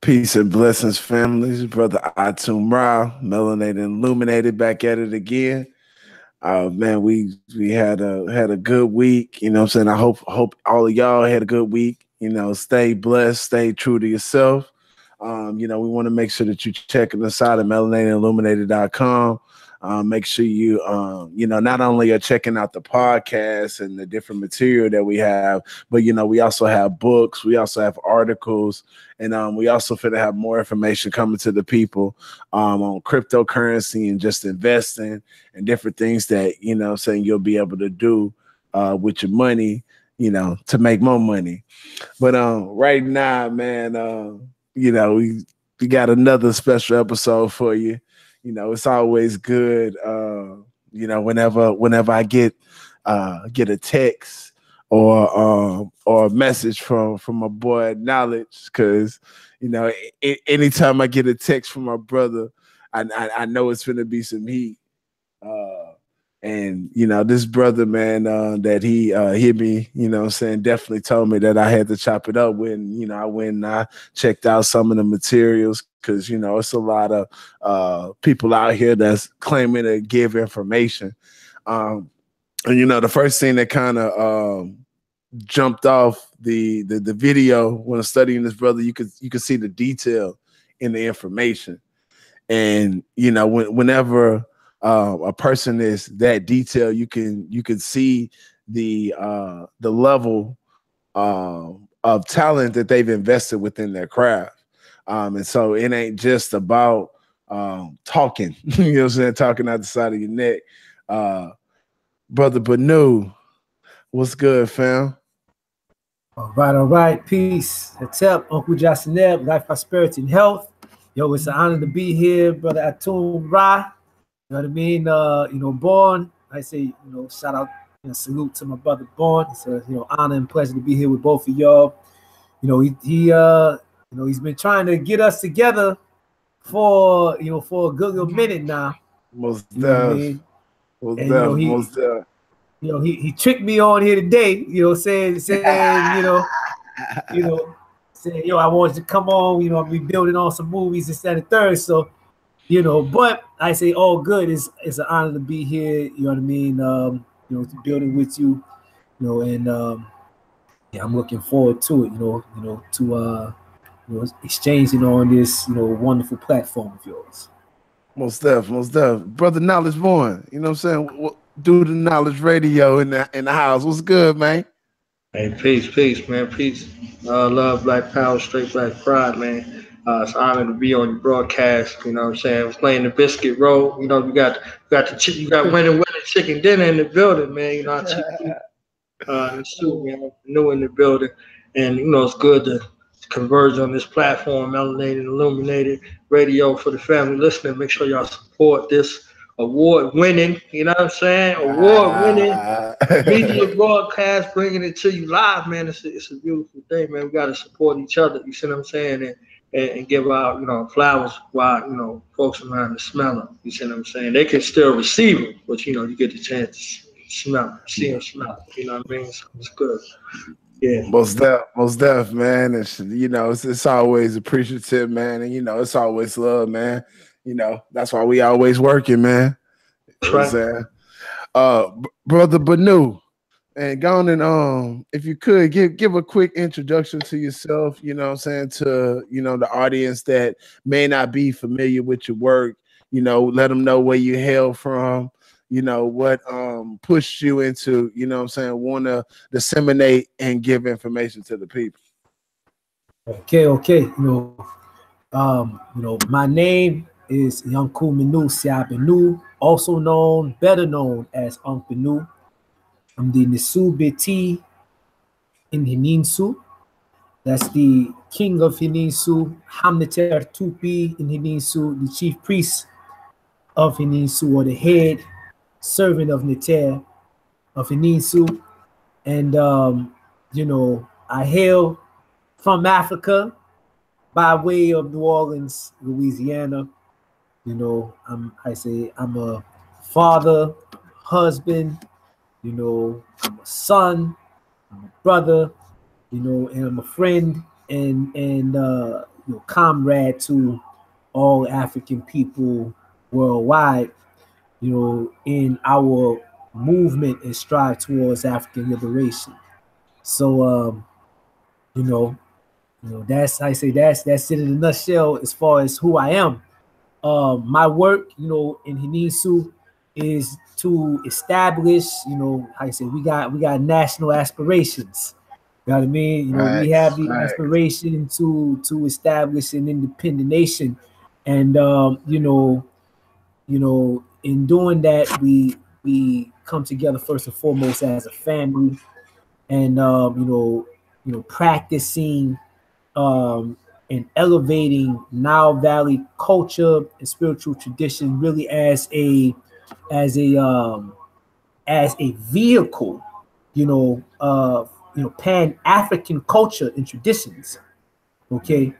Peace and blessings, families. Brother Atum Ra, Melanated and Illuminated, back at it again. Man, we had a good week. You know what I'm saying? I hope all of y'all had a good week. You know, stay blessed, stay true to yourself. You know, we want to make sure that you checking us out at melanatedilluminated.com. Make sure you, you know, not only are checking out the podcast and the different material that we have, but, you know, we also have books, we also have articles, and we also finna have more information coming to the people on cryptocurrency and just investing and different things that, you know, saying you'll be able to do with your money, you know, to make more money. But right now, man, you know, we got another special episode for you. You know, it's always good. You know, whenever I get a text or a message from my boy Knowledge, because you know, anytime I get a text from my brother, I know it's gonna be some heat. And you know, this brother, man, that he hit me, you know what I'm saying, definitely told me that I had to chop it up when, you know, I went and I checked out some of the materials, because you know, it's a lot of people out here that's claiming to give information. And you know, the first thing that kind of jumped off the video when studying this brother, you could see the detail in the information. And you know, whenever a person is that detailed, you can see the level of talent that they've invested within their craft. And so it ain't just about talking, you know what I'm saying, talking out the side of your neck. Brother Benu, what's good, fam? All right. Peace. What's up, Uncle Jasineb, life, prosperity, and health. Yo, it's an honor to be here, Brother Atum Ra. You know what I mean? You know, Born. I say, you know, shout out and salute to my brother Born. It's a, you know, honor and pleasure to be here with both of y'all. You know, you know, he's been trying to get us together for, you know, for a good little minute now. Most you know what I mean? You know, he tricked me on here today, you know, saying, you know, saying, yo, I want you to come on, you know, I'll be building on some movies, this, that, and the third. So, you know, but I say all good. It's an honor to be here, you know what I mean? You know, building with you, you know, and yeah, I'm looking forward to it, you know, to you know, exchanging on this, you know, wonderful platform of yours. Most def. Brother Knowledge Born, you know what I'm saying? Do the Knowledge Radio in the house. What's good, man? Hey, peace, man. Peace. Love, black power, straight black pride, man. It's an honor to be on your broadcast. You know what I'm saying? I was playing the biscuit roll. You know, you got winning chicken dinner in the building, man. You know, the suit, man. New in the building. And, you know, it's good to converge on this platform, Melanated, Illuminated Radio for the family listening. Make sure y'all support this award-winning, you know what I'm saying? Award-winning media broadcast, bringing it to you live, man. It's a beautiful thing, man. We got to support each other, you see what I'm saying? And give out, you know, flowers while, you know, folks around to smell them, you see what I'm saying? They can still receive them, but, you know, you get the chance to smell them, see them, smell them, you know what I mean? So it's good. Yeah, most def, man. It's, you know, it's always appreciative, man, and you know, it's always love, man. You know, that's why we always working, man. You know what I'm saying? Brother Benu, and go on and if you could give a quick introduction to yourself, you know what I'm saying, to, you know, the audience that may not be familiar with your work, you know, let them know where you hail from, you know, what pushed you into, you know what I'm saying, want to disseminate and give information to the people. Okay. You know, my name is Aankh Benu, also better known as Aankh Benu. I'm the Nisubiti in Hininsu. That's the king of Hininsu, Hamneter Tupi in Hininsu, the chief priest of Hininsu, or the head servant of Neter of Hininsu. And, you know, I hail from Africa by way of New Orleans, Louisiana. You know, I'm a father, husband, you know, I'm a son, I'm a brother, you know, and I'm a friend, and comrade to all African people worldwide, in our movement and strive towards African liberation. So, that's, I say, that's it in a nutshell as far as who I am. My work, in Hinisu is to establish, I say, we got national aspirations. You know what I mean? We have the aspiration to establish an independent nation, and in doing that, we come together first and foremost as a family, and practicing and elevating Nile Valley culture and spiritual tradition, really as a vehicle, of Pan African culture and traditions. Okay,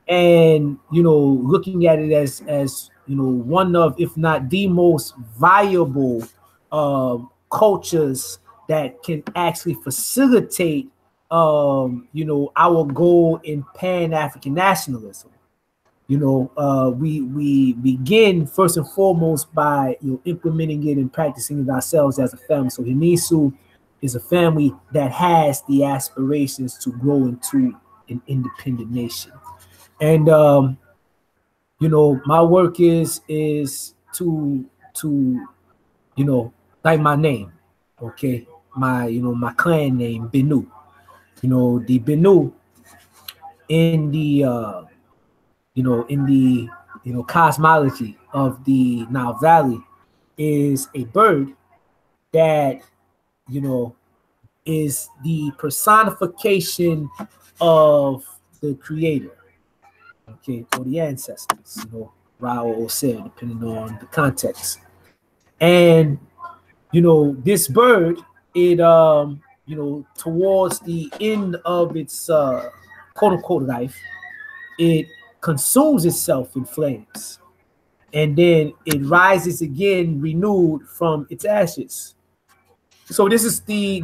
and looking at it as one of, if not the most viable cultures that can actually facilitate our goal in Pan Africanism. We begin first and foremost by implementing it and practicing it ourselves as a family. So Hinisu is a family that has the aspirations to grow into an independent nation. And my work is to like my name, okay, my clan name, Benu. The Benu in the cosmology of the Nile Valley is a bird that is the personification of the creator, okay, or the ancestors, Ra or Osir, depending on the context. And this bird, it towards the end of its quote unquote life, it consumes itself in flames, and then it rises again renewed from its ashes. So this is the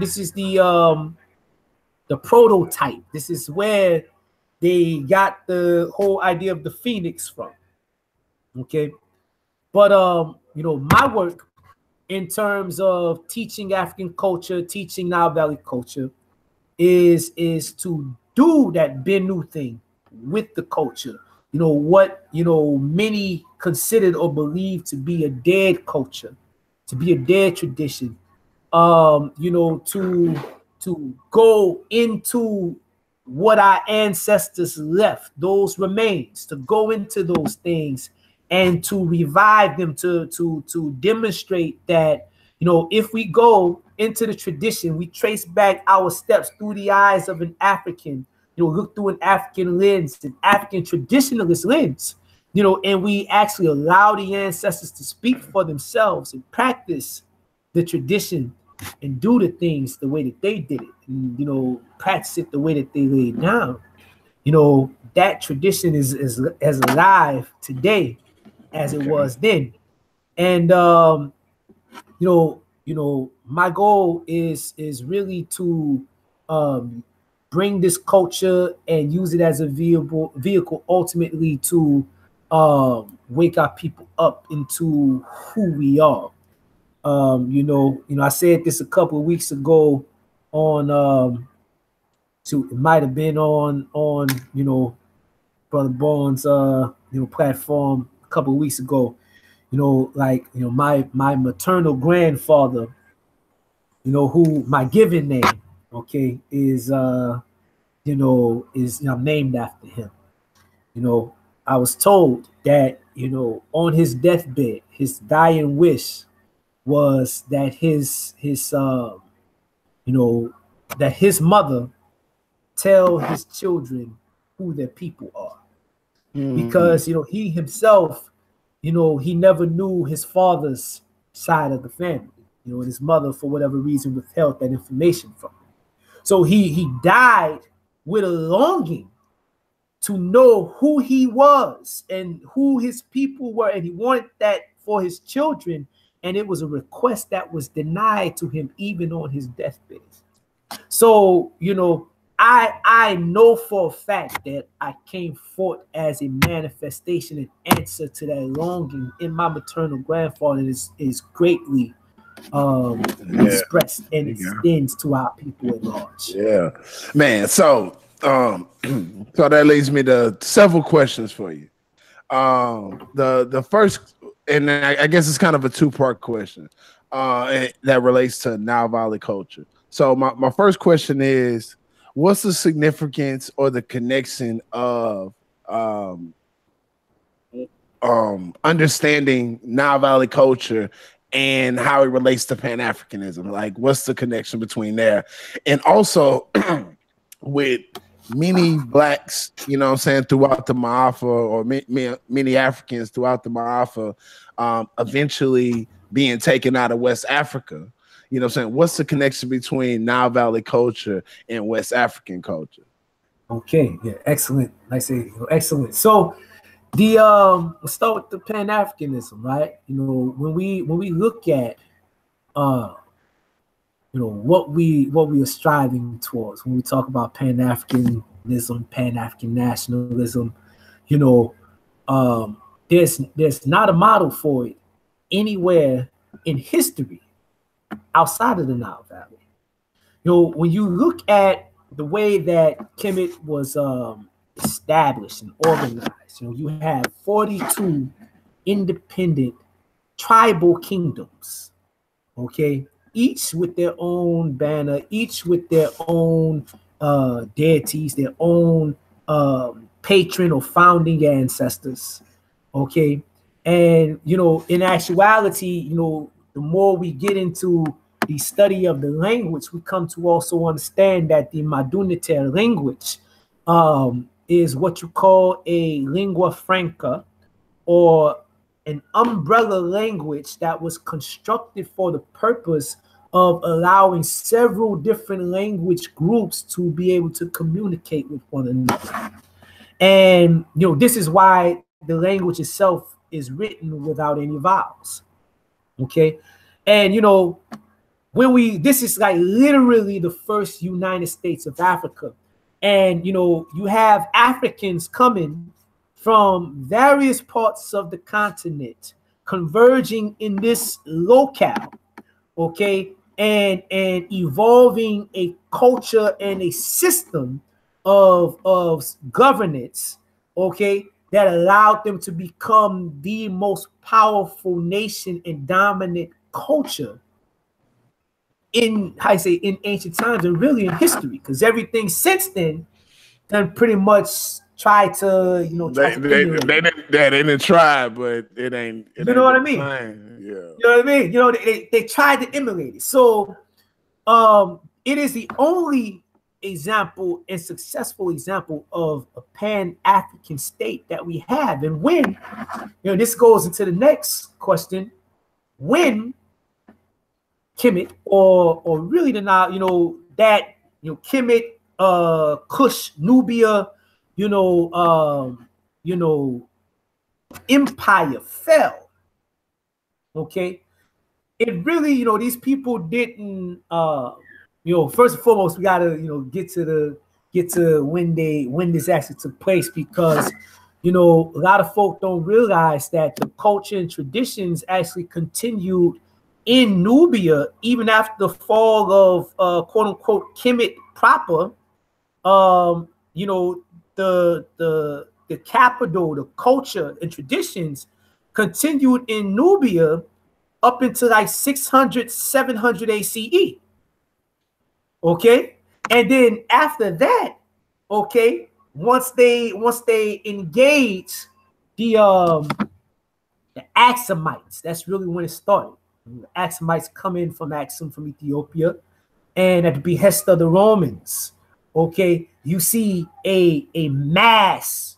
prototype. This is where they got the whole idea of the phoenix from. Okay, but my work in terms of teaching African culture, teaching Nile Valley culture, is to do that Benu thing with the culture. What many considered or believe to be a dead culture, to be a dead tradition. To go into what our ancestors left, those remains, to go into those things and to revive them, to demonstrate that, if we go into the tradition, we trace back our steps through the eyes of an African, look through an African lens, an African traditionalist lens, and we actually allow the ancestors to speak for themselves and practice the tradition and do the things the way that they did it, and, practice it the way that they laid down. That tradition is as alive today as it was then. And my goal is really to bring this culture and use it as a vehicle ultimately to wake our people up into who we are. I said this a couple of weeks ago on it might have been on Brother Bones platform a couple of weeks ago. My maternal grandfather, who my given name, okay, is I'm named after him. I was told that on his deathbed, his dying wish was that that his mother tell his children who their people are, because he himself, he never knew his father's side of the family, and his mother, for whatever reason, withheld that information from him. So he died with a longing to know who he was and who his people were, and he wanted that for his children. And it was a request that was denied to him even on his deathbed. So, I I know for a fact that I came forth as a manifestation and answer to that longing in my maternal grandfather is greatly expressed and extends to our people at large. Yeah, man. So, so that leads me to several questions for you. The first, and I guess it's kind of a two-part question that relates to Nile Valley culture. So my first question is, what's the significance or the connection of understanding Nile Valley culture and how it relates to Pan Africanism? Like, what's the connection between there? And also with many blacks, you know what I'm saying, throughout the Ma'afa, or many Africans throughout the Ma'afa, eventually being taken out of West Africa. You know what I'm saying? What's the connection between Nile Valley culture and West African culture? Okay, yeah, excellent. I say excellent. So the let's start with the Pan Africanism, right? You know, when we look at you know what we are striving towards when we talk about Pan Africanism, Pan African nationalism, you know, there's not a model for it anywhere in history outside of the Nile Valley. You know, when you look at the way that Kemet was established and organized, you know, you have 42 independent tribal kingdoms, okay, each with their own banner, each with their own deities, their own patron or founding ancestors, okay. And you know, in actuality, you know, the more we get into the study of the language, we come to also understand that the Melanated language is what you call a lingua franca, or an umbrella language that was constructed for the purpose of allowing several different language groups to be able to communicate with one another. And you know, this is why the language itself is written without any vowels. Okay. And you know, this is like literally the first United States of Africa. And you know, you have Africans coming from various parts of the continent converging in this locale, okay, and evolving a culture and a system of governance, okay, that allowed them to become the most powerful nation and dominant culture in, how I say, in ancient times and really in history, because everything since then done pretty much try to, you know, they didn't try, but it ain't. You know what I mean? Yeah. You know what I mean? You know, they tried to emulate it. So it is the only example and successful example of a Pan-African state that we have. And when, you know, this goes into the next question, when Kemet or really the Nile, you know, that, you know, Kemet, Kush, Nubia, you know, empire fell. Okay, it really, you know, these people didn't, you know, first and foremost, we gotta, you know, get to when this actually took place, because, you know, a lot of folk don't realize that the culture and traditions actually continued in Nubia even after the fall of quote unquote Kemet proper. You know, the capital, the culture and traditions continued in Nubia up until like 600, 700 ACE. Okay, and then after that, okay, once they engage the Axumites, that's really when it started. The Axumites come in from Axum, from Ethiopia, and at the behest of the Romans, okay, you see a mass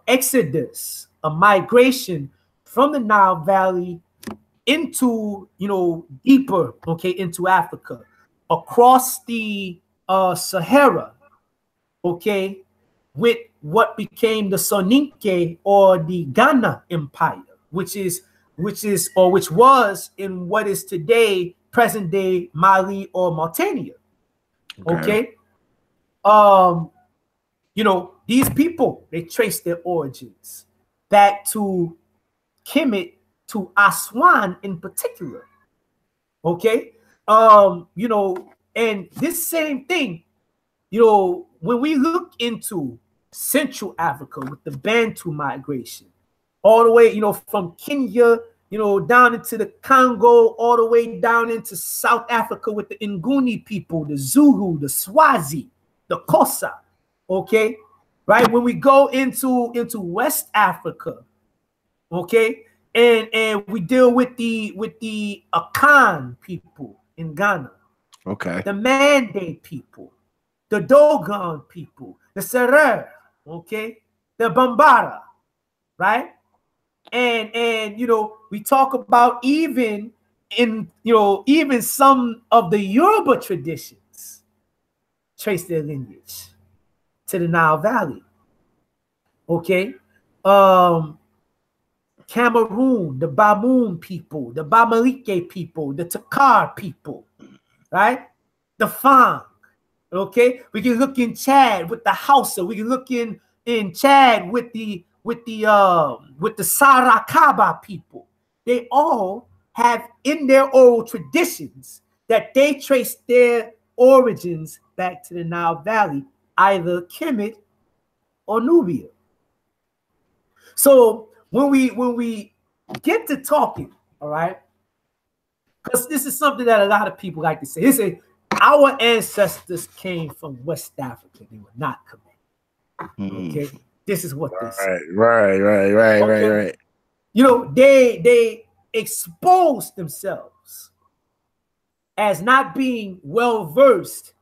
exodus, a migration from the Nile Valley into, you know, deeper, okay, into Africa, across the Sahara, okay, with what became the Soninke or the Ghana Empire, which was in what is today present day Mali or Mauritania. Okay. you know, these people, they trace their origins back to Kemet, to Aswan in particular. Okay. You know, and this same thing, you know, when we look into Central Africa with the Bantu migration, all the way, you know, from Kenya, you know, down into the Congo, all the way down into South Africa with the Nguni people, the Zulu, the Swazi, the Xhosa, okay, right? When we go into West Africa, okay, and we deal with the Akan people in Ghana, Okay. the Mande people, the Dogon people, the Serer, okay, the Bambara, right? And you know, we talk about even in, you know, even some of the Yoruba traditions trace their lineage to the Nile Valley. Okay. Cameroon, the Bamoun people, the Bamalike people, the Takar people, right? The Fang. Okay, we can look in Chad with the Hausa. We can look in Chad with the Sarakaba people. They all have in their oral traditions that they trace their origins back to the Nile Valley, either Kemet or Nubia. So when we get to talking, all right, because this is something that a lot of people like to say. They say our ancestors came from West Africa. They were not Kemet. Okay, this is what they say. Right. You know, they exposed themselves as not being well versed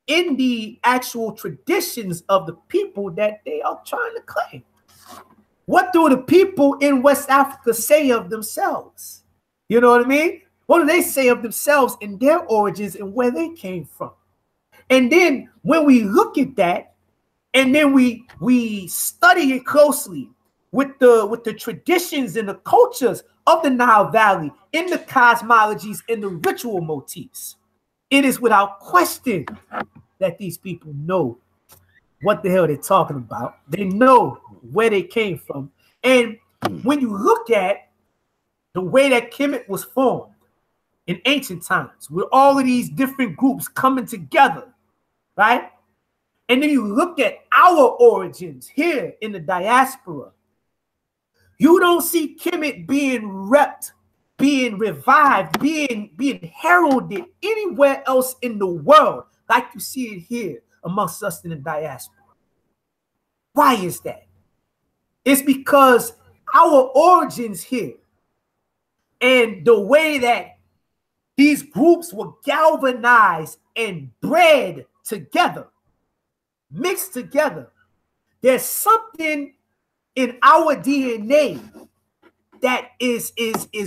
in the actual traditions of the people that they are trying to claim. What do the people in West Africa say of themselves? You know what I mean? What do they say of themselves and their origins and where they came from? And then when we look at that, and then we study it closely with the traditions and the cultures of the Nile Valley, in the cosmologies and the ritual motifs, it is without question that these people know what the hell they're talking about. They know where they came from. And when you look at the way that Kemet was formed in ancient times, with all of these different groups coming together, right? And then you look at our origins here in the diaspora, you don't see Kemet being repped, being revived, being heralded anywhere else in the world like you see it here amongst us in the diaspora. Why is that? It's because our origins here and the way that these groups were galvanized and bred together, mixed together, there's something in our DNA that is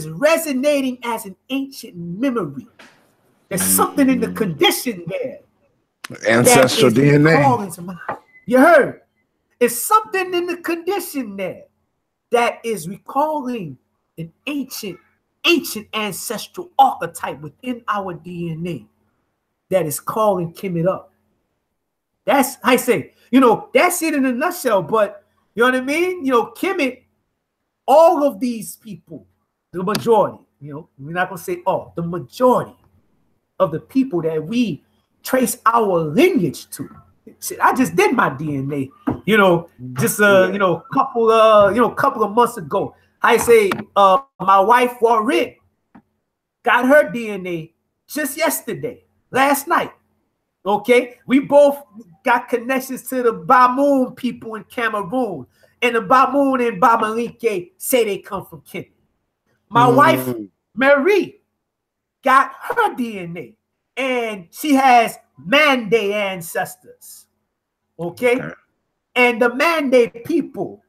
resonating as an ancient memory. There's something in the condition there. Ancestral DNA. You heard? It's something in the condition there that is recalling an ancient ancestral archetype within our DNA that is calling Kemet up. That's, I say, you know, that's it in a nutshell. But you know what I mean? You know, Kemet, all of these people, the majority, you know, we're not gonna say all, the majority of the people that we trace our lineage to. Shit, I just did my DNA, you know, just you know, couple of months ago. I say my wife Warren got her DNA just yesterday, last night. Okay, we both got connections to the Bamoun people in Cameroon, and the Bamoun and Bamalike say they come from Kemet. My wife Marie got her DNA, and she has Mande ancestors. Okay, and the Mande people,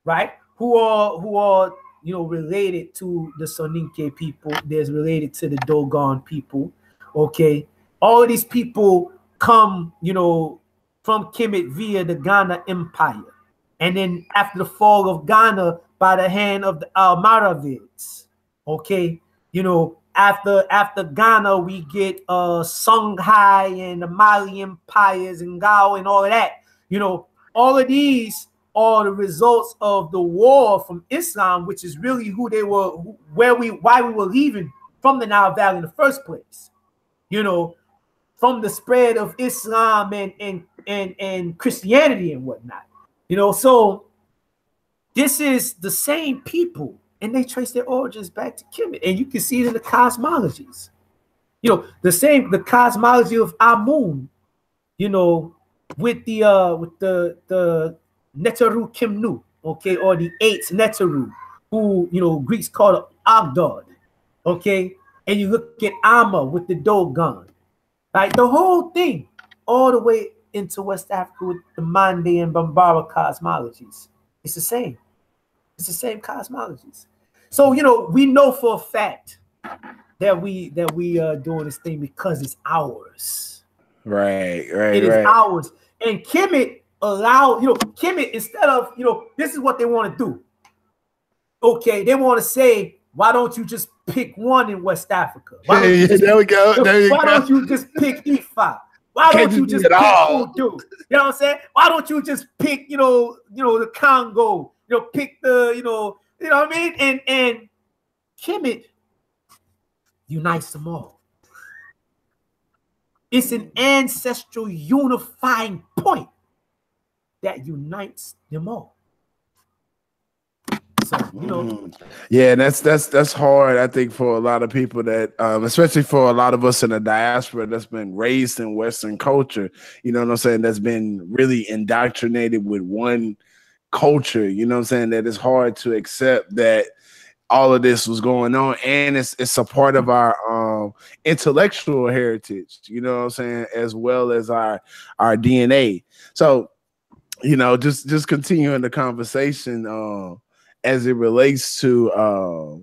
right, who are you know, related to the Soninke people. There's related to the Dogon people. Okay, all of these people come, you know, from Kemet via the Ghana Empire, and then after the fall of Ghana by the hand of the Almoravids, okay, you know, after Ghana, we get Songhai and the Mali empires and Gao and all of that. You know, all of these are the results of the war from Islam, which is really who they were, why we were leaving from the Nile Valley in the first place. You know, from the spread of Islam and Christianity and whatnot. You know, so this is the same people, and they trace their origins back to Kemet, and you can see it in the cosmologies. You know, the cosmology of Amun, you know, with the Neteru Kimnu, okay, or the 8th Neteru, who, you know, Greeks call Agdod, okay, and you look at Amma with the Dogon, like the whole thing, all the way into West Africa with the Mande and Bambara cosmologies. It's the same. It's the same cosmologies. So, you know, we know for a fact that we are doing this thing because it's ours. Right. It is ours. And Kemet allow, you know, Kemet, instead of, you know, this is what they want to do. Okay, they want to say, why don't you just pick one in West Africa? There we go. Why don't you just pick Ifa? Why don't you just pick Udu? You know what I'm saying? Why don't you just pick, you know, the Congo? You know, pick the, you know what I mean? And Kemet unites them all. It's an ancestral unifying point that unites them all. So, you know, yeah, that's hard, I think, for a lot of people that, especially for a lot of us in the diaspora that's been raised in Western culture, you know what I'm saying, that's been really indoctrinated with one culture, you know what I'm saying, that it's hard to accept that all of this was going on, and it's a part of our intellectual heritage, you know what I'm saying, as well as our DNA. So, you know, just continuing the conversation as it relates to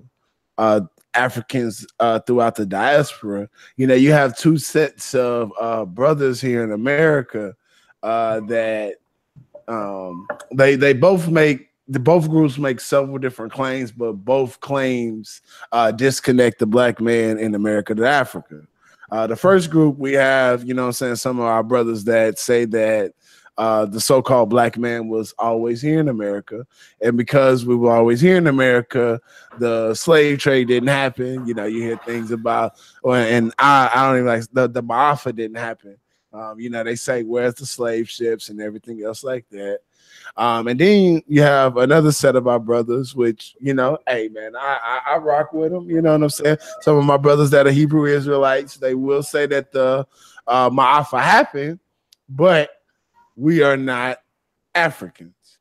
Africans throughout the diaspora. You know, you have two sets of brothers here in America that they both groups make several different claims, but both claims disconnect the black man in America to Africa. The first group, we have, you know what I'm saying, some of our brothers that say that the so-called black man was always here in America, and because we were always here in America, the slave trade didn't happen. You know, you hear things about, and I don't even like the Ma'afa didn't happen. You know, they say, where's the slave ships and everything else like that. And then you have another set of our brothers, which, you know, hey man, I rock with them. You know what I'm saying? Some of my brothers that are Hebrew Israelites, they will say that the Ma'afa happened, but we are not Africans.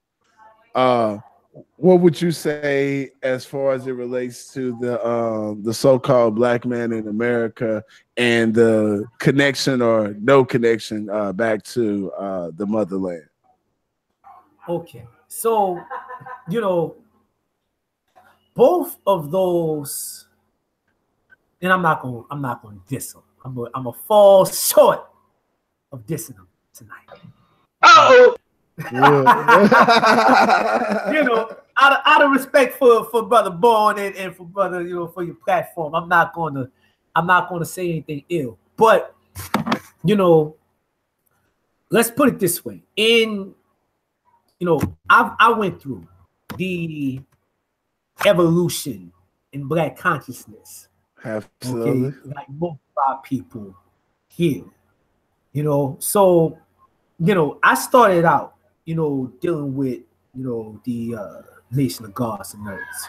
What would you say as far as it relates to the so-called black man in America and the connection or no connection back to the motherland? Okay, so, you know, both of those, and I'm not gonna diss them. I'm gonna fall short of dissing them tonight. Oh, you know, out of respect for Brother Born and for brother, you know, for your platform, I'm not gonna say anything ill. But, you know, let's put it this way. You know, I went through the evolution in black consciousness. Absolutely. Okay, like most of our people here. You know, so, you know, I started out, you know, dealing with, you know, the nation of gods and nerds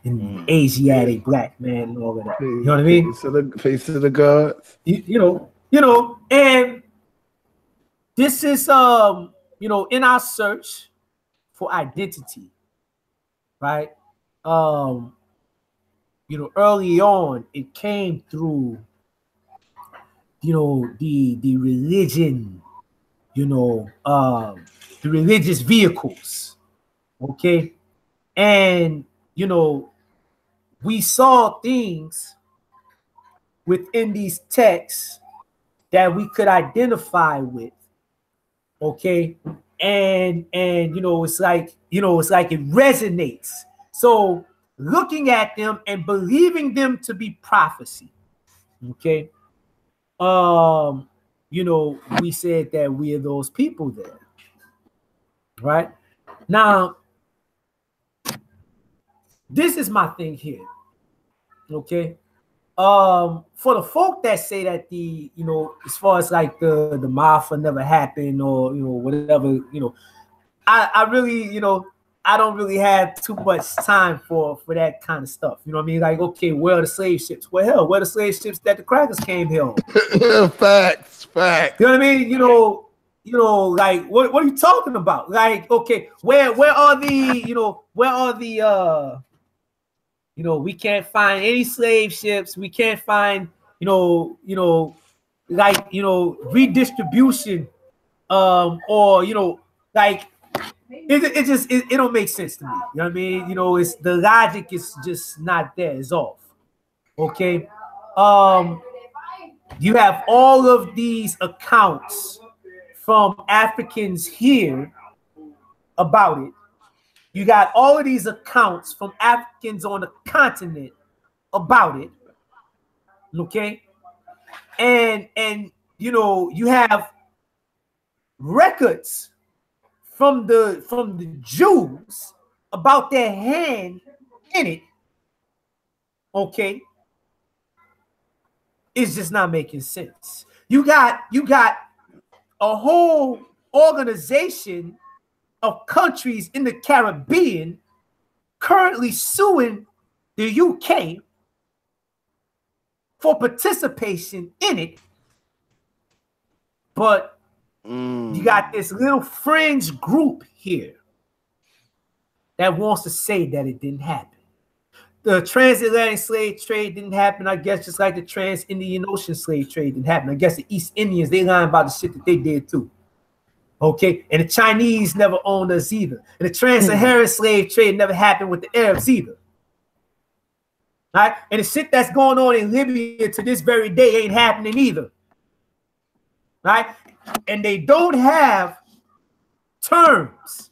and Asiatic black man and all of that. You know what I mean? Face of the gods. You know, and this is you know, in our search for identity, right? You know, early on, it came through, you know, the religion, you know, the religious vehicles, okay? And, you know, we saw things within these texts that we could identify with, okay? And you know, it's like it resonates. So looking at them and believing them to be prophecy. Okay. You know, we said that we are those people there. Right? Now, this is my thing here. Okay. For the folk that say that the, you know, as far as like the Maafa never happened, or, you know, whatever, you know, I really, you know, I don't really have too much time for that kind of stuff. You know what I mean? Like, okay, where are the slave ships? Well, hell, where are the slave ships that the crackers came here on? Facts. You know what I mean? You know, like what are you talking about? Like, okay, where are the, you know, where are the you know, we can't find any slave ships, we can't find, you know, like, you know, redistribution, or, you know, like it don't make sense to me. You know what I mean? You know, it's the logic is just not there. It's off. Okay. You have all of these accounts from Africans here about it. You got all of these accounts from Africans on the continent about it. Okay. And you know, you have records from the Jews about their hand in it. Okay. It's just not making sense. You got a whole organization of countries in the Caribbean currently suing the UK for participation in it, but you got this little fringe group here that wants to say that it didn't happen. The transatlantic slave trade didn't happen, I guess, just like the trans-Indian Ocean slave trade didn't happen. I guess the East Indians, they lying about the shit that they did too. Okay, and the Chinese never owned us either. And the trans-Saharan slave trade never happened with the Arabs either. All right, and the shit that's going on in Libya to this very day ain't happening either. All right, and they don't have terms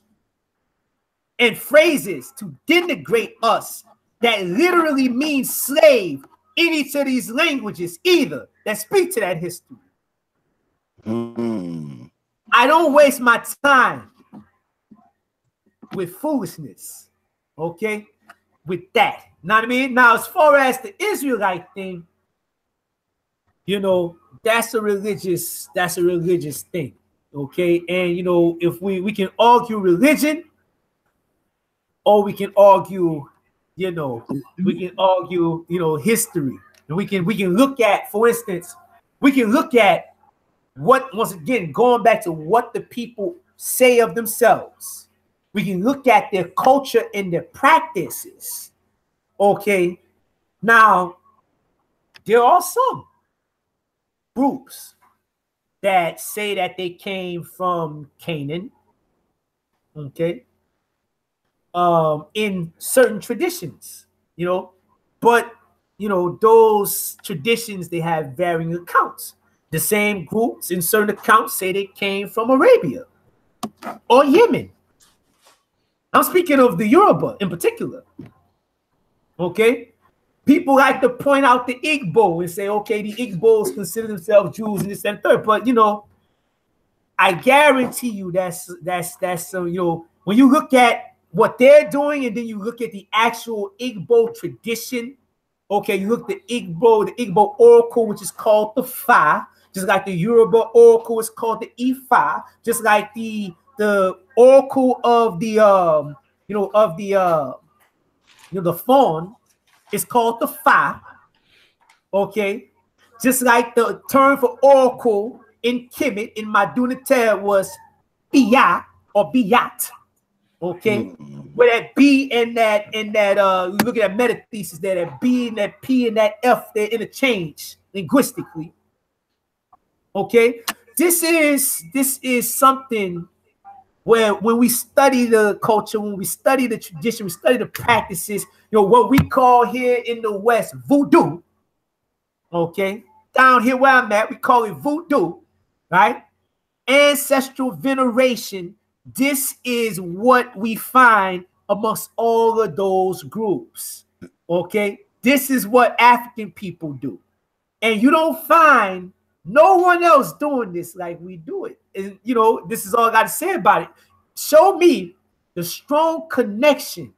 and phrases to denigrate us that literally means slave in each of these languages either that speak to that history. I don't waste my time with foolishness, okay? With that, you know what I mean? Now, as far as the Israelite thing, you know, that's a religious thing, okay? And you know, if we can argue religion, or we can argue, you know, history, and we can look at, for instance, we can look at what, once again, going back to what the people say of themselves. We can look at their culture and their practices. Okay. Now, there are some groups that say that they came from Canaan. Okay. In certain traditions, you know, but you know, those traditions, they have varying accounts. The same groups in certain accounts say they came from Arabia or Yemen. I'm speaking of the Yoruba in particular. Okay. People like to point out the Igbo and say, okay, the Igbos consider themselves Jews and this and third. But you know, I guarantee you that's you know, when you look at what they're doing and then you look at the actual Igbo tradition, okay, you look at the Igbo oracle, which is called the Fa, just like the Yoruba oracle is called the Ifa, just like the oracle of the the fawn is called the Fa, okay, just like the term for oracle in Kemet in Maduna was Biyat or Biyat, okay, where that B and that you look at that metathesis there, that B and that P and that F, they're interchanged linguistically. Okay, this is something where when we study the culture, when we study the tradition, we study the practices, you know, what we call here in the West voodoo. Okay, down here where I'm at, we call it voodoo, right? Ancestral veneration. This is what we find amongst all of those groups. Okay, this is what African people do, and you don't find no one else doing this like we do it. And you know, this is all I got to say about it. Show me the strong connection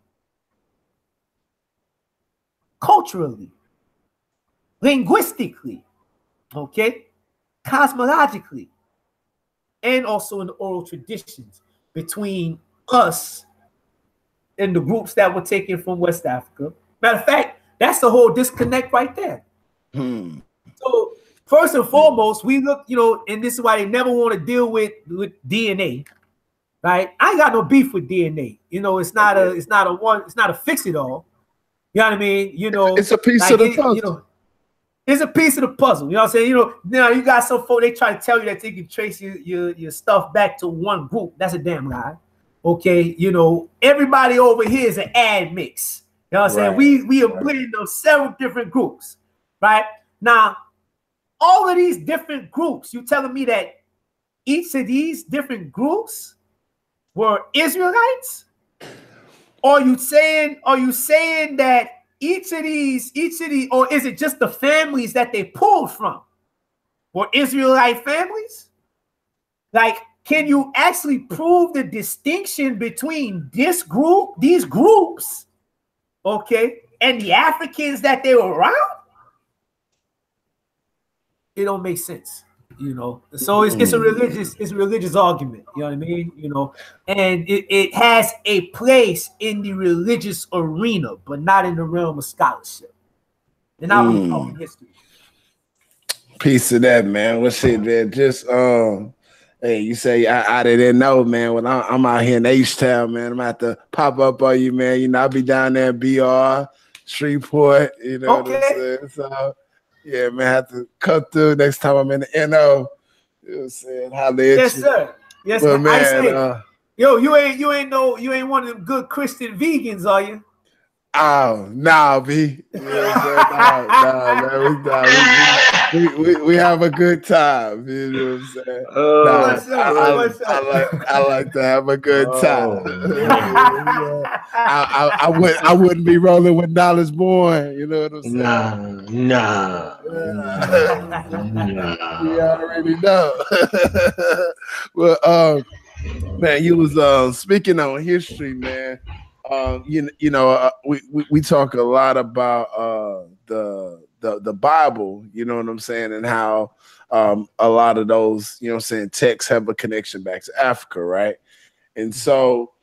culturally, linguistically, okay, cosmologically, and also in the oral traditions between us and the groups that were taken from West Africa. Matter of fact, that's the whole disconnect right there. So first and foremost, we look, you know, and this is why they never want to deal with DNA, right? I ain't got no beef with DNA. You know, it's not a fix it all. You know what I mean? You know, it's a piece of the puzzle. You know, it's a piece of the puzzle. You know what I'm saying? You know, now you got some folk, they try to tell you that they can trace your stuff back to one group. That's a damn lie. Okay, you know, everybody over here is an ad mix. You know what I'm saying? We are blending of several different groups, right? Now, all of these different groups, you telling me that each of these different groups were Israelites? Or are you saying that each of these, or is it just the families that they pulled from were Israelite families? Like, can you actually prove the distinction between this group, these groups, okay, and the Africans that they were around? It don't make sense, you know. So it's a religious argument, you know what I mean? You know, and it has a place in the religious arena, but not in the realm of scholarship. And now we're talking history. Piece of that, man. What's it, man? Just hey, you say I didn't know, man. When I'm out here in H-Town, man, I'm about to pop up on you, man. You know, I'll be down there in BR, Shreveport, you know what I'm saying? So yeah, man, I have to cut through next time I'm in the NO. You know what I'm saying? Holla at yes, you. sir. Yes, but, man. I say, yo, you ain't one of them good Christian vegans, are you? Oh, nah, B. You know what I'm saying? Man, we have a good time. You know what I'm saying? I like to have a good time. I wouldn't be rolling with Knowledge Born. You know what I'm saying? Nah. You already know. Well, man, you was speaking on history, man. You know, we talk a lot about the Bible, you know what I'm saying, and how a lot of those, you know what I'm saying, texts have a connection back to Africa, right? And so,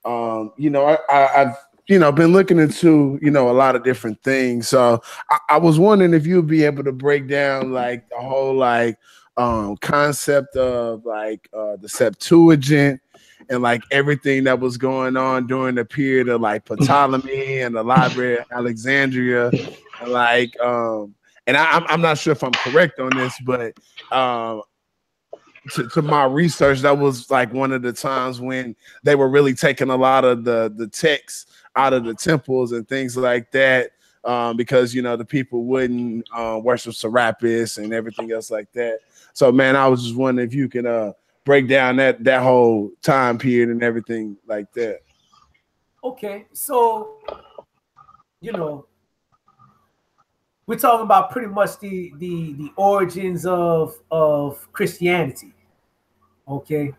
you know, I've been looking into, you know, a lot of different things. So I was wondering if you'd be able to break down like the whole like concept of like the Septuagint and like everything that was going on during the period of like Ptolemy and the Library of Alexandria, and like and I'm not sure if I'm correct on this, but to my research, that was like one of the times when they were really taking a lot of the texts out of the temples and things like that, because you know the people wouldn't worship Serapis and everything else like that. So man, I was just wondering if you can break down that whole time period and everything like that. Okay, so you know, we're talking about pretty much the origins of Christianity, okay,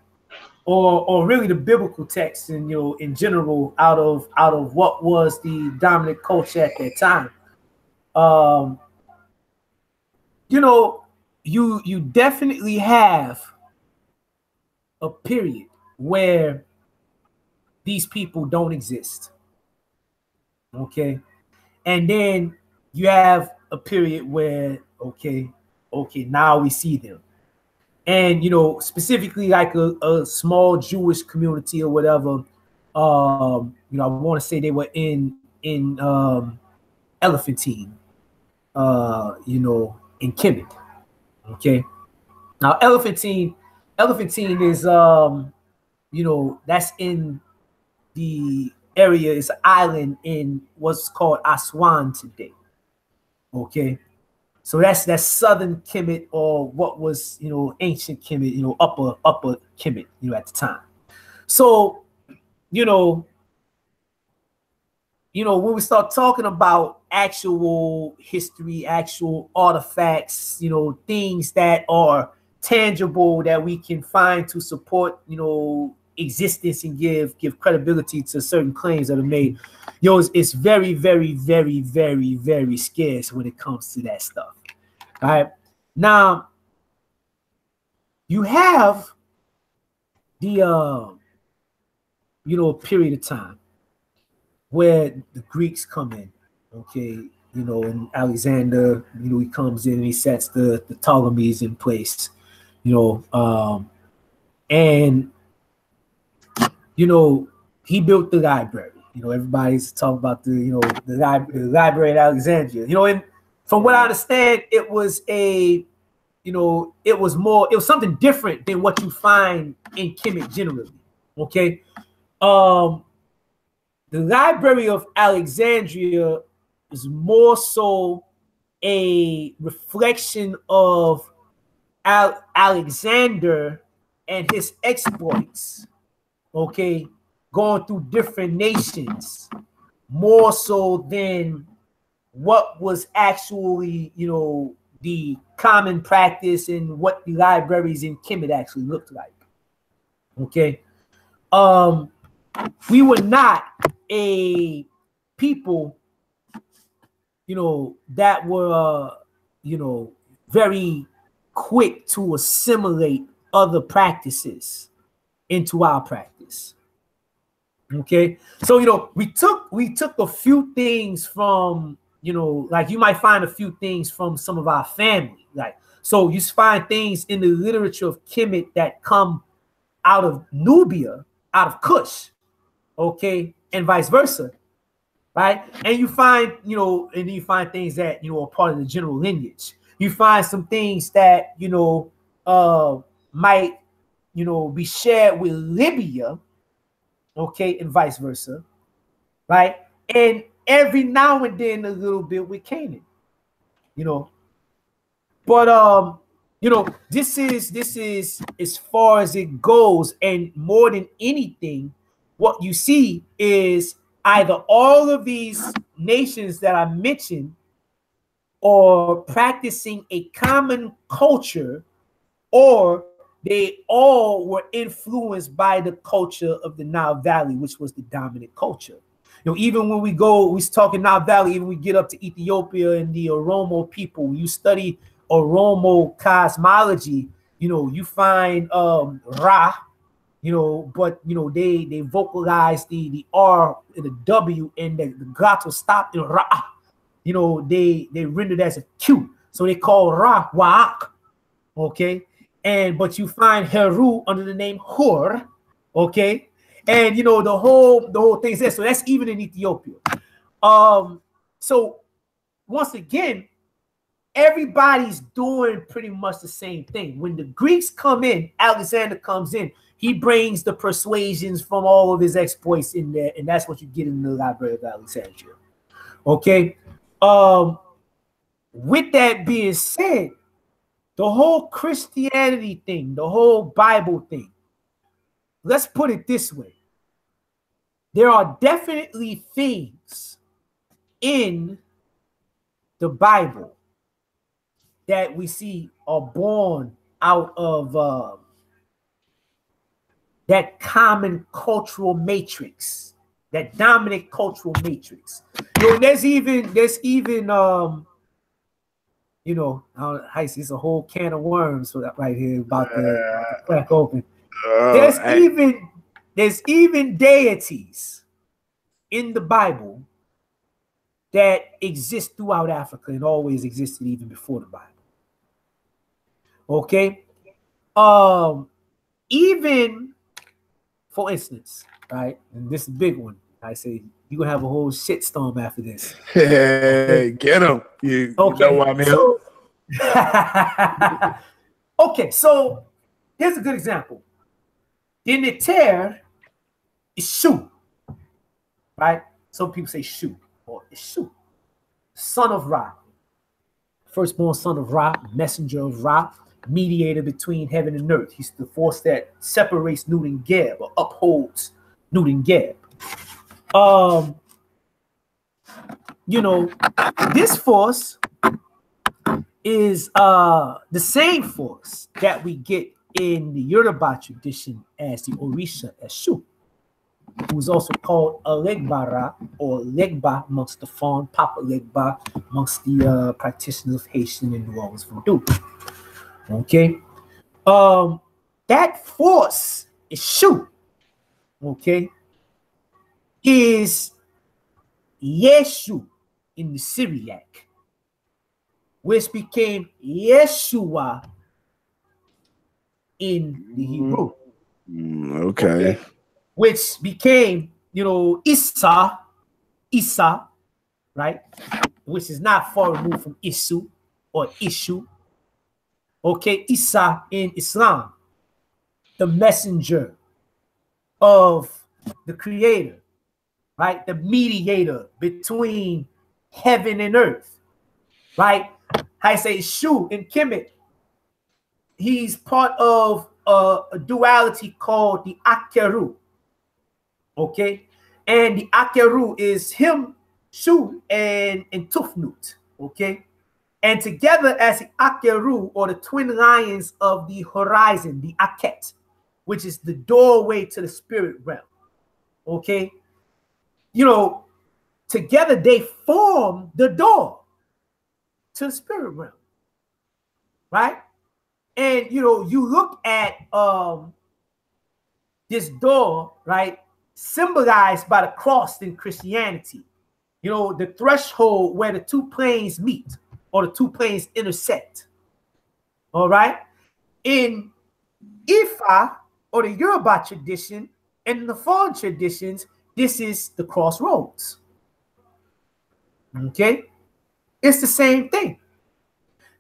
or really the biblical text, and you know, in general, out of what was the dominant culture at that time. You know, you definitely have a period where these people don't exist, okay, and then you have a period where okay, now we see them, and you know, specifically like a small Jewish community or whatever. You know, I want to say they were in Elephantine, you know, in Kemet. Okay, now Elephantine is you know, that's in the area. It's an island in what's called Aswan today. Okay, so that's southern Kemet, or what was, you know, ancient Kemet, you know, upper Kemet, you know, at the time. So, you know, you know, when we start talking about actual history, actual artifacts, you know, things that are tangible that we can find to support, you know, existence and give credibility to certain claims that are made, yo, it's very, very, very, very, very scarce when it comes to that stuff. All right. Now, you have the you know, period of time where the Greeks come in, okay, you know, and Alexander, you know, he comes in and he sets the Ptolemies in place, you know, and, you know, he built the library. You know, everybody's talking about the, you know, the library at Alexandria, you know, and from what I understand, it was a, you know, it was something different than what you find in Kemet generally, okay? The Library of Alexandria is more so a reflection of Alexander and his exploits, okay, going through different nations, more so than what was actually, you know, the common practice and what the libraries in Kemet actually looked like, okay? We were not a people, you know, that were, you know, very quick to assimilate other practices into our practice. Okay, so you know, we took a few things from, you know, like you might find a few things from some of our family, like, so you find things in the literature of Kemet that come out of Nubia, out of Kush, okay, and vice versa, right? And you find, you know, and you find things that, you know, are part of the general lineage. You find some things that, you know, might, you know, be shared with Libya, okay, and vice versa, right? And every now and then a little bit with Canaan, you know. But you know, this is as far as it goes, and more than anything, what you see is either all of these nations that I mentioned are practicing a common culture, or they all were influenced by the culture of the Nile Valley, which was the dominant culture. You know, even when we talking Nile Valley, even we get up to Ethiopia and the Oromo people, you study Oromo cosmology, you know, you find Ra, you know, but you know, they vocalize the R and the W, and the glottal stop in Ra. You know, they rendered as a Q. So they call Ra Wa'ak. Okay. But you find Heru under the name Hur, okay, and you know the whole thing's there. So that's even in Ethiopia. So once again, everybody's doing pretty much the same thing. When the Greeks come in, Alexander comes in. He brings the persuasions from all of his exploits in there, and that's what you get in the Library of Alexandria. Okay. With that being said, the whole Christianity thing, the whole Bible thing, let's put it this way. There are definitely things in the Bible that we see are born out of that common cultural matrix, that dominant cultural matrix. You know, there's even you know, it's a whole can of worms right here about the crack open. There's even deities in the Bible that exist throughout Africa and always existed even before the Bible. Okay, even for instance, right, and this is a big one. I say you're gonna have a whole shitstorm after this. Hey, get him. You know why I'm here. Okay, so here's a good example. Demeter is Shu, right? Some people say Shu or Ishu, son of Ra, firstborn son of Ra, messenger of Ra, mediator between heaven and earth. He's the force that separates Nut and Geb, or upholds Nut and Geb. you know, this force is the same force that we get in the Yoruba tradition as the Orisha Eshu, who is also called Alegbara or Legba amongst the Fawn, Papa Legba amongst the practitioners of Haitian and New Orleans voodoo. Okay, that force Eshu, okay, is Yeshu in the Syriac, which became Yeshua in the Hebrew. Okay. Which became, you know, Isa, right? Which is not far removed from Isu or Ishu. Okay, Isa in Islam, the messenger of the creator, right? The mediator between heaven and earth, right? I say Shu in Kemet, he's part of a duality called the Akeru. Okay, and the Akeru is him, Shu, and Tufnut. Okay, and together as the Akeru, or the twin lions of the horizon, the Aket, which is the doorway to the spirit realm. Okay, you know, together they form the door to the spirit realm, right? And you know, you look at this door, right, symbolized by the cross in Christianity. You know, the threshold where the two planes meet or the two planes intersect. All right. In Ifa or the Yoruba tradition and the foreign traditions, this is the crossroads. Okay. It's the same thing.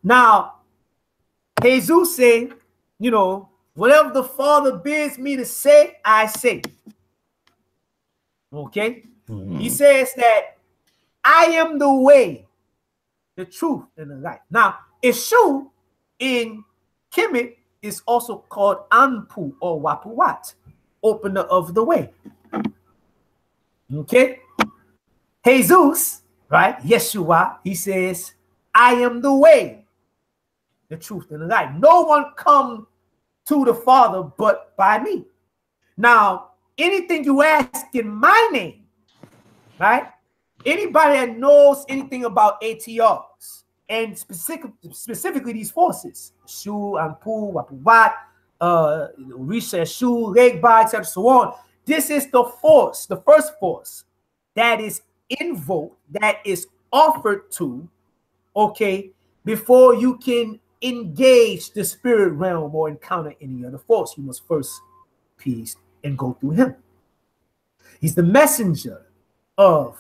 Now, Jesus said, you know, whatever the Father bids me to say, I say. Okay. He says that I am the way, the truth, and the life. Now, Eshu in Kemet is also called Anpu or Wapuwat, opener of the way. Okay. Jesus, right? Yeshua, he says, I am the way, the truth, and the life. No one come to the Father but by me. Now, anything you ask in my name, right? Anybody that knows anything about ATRs and specifically these forces, Shu, Anpu, Wapuwat, Risha, Shu, Legba, etc., so on. This is the force, the first force that is invoked, that is offered to, okay, before you can engage the spirit realm or encounter any other force. You must first peace and go through him. He's the messenger of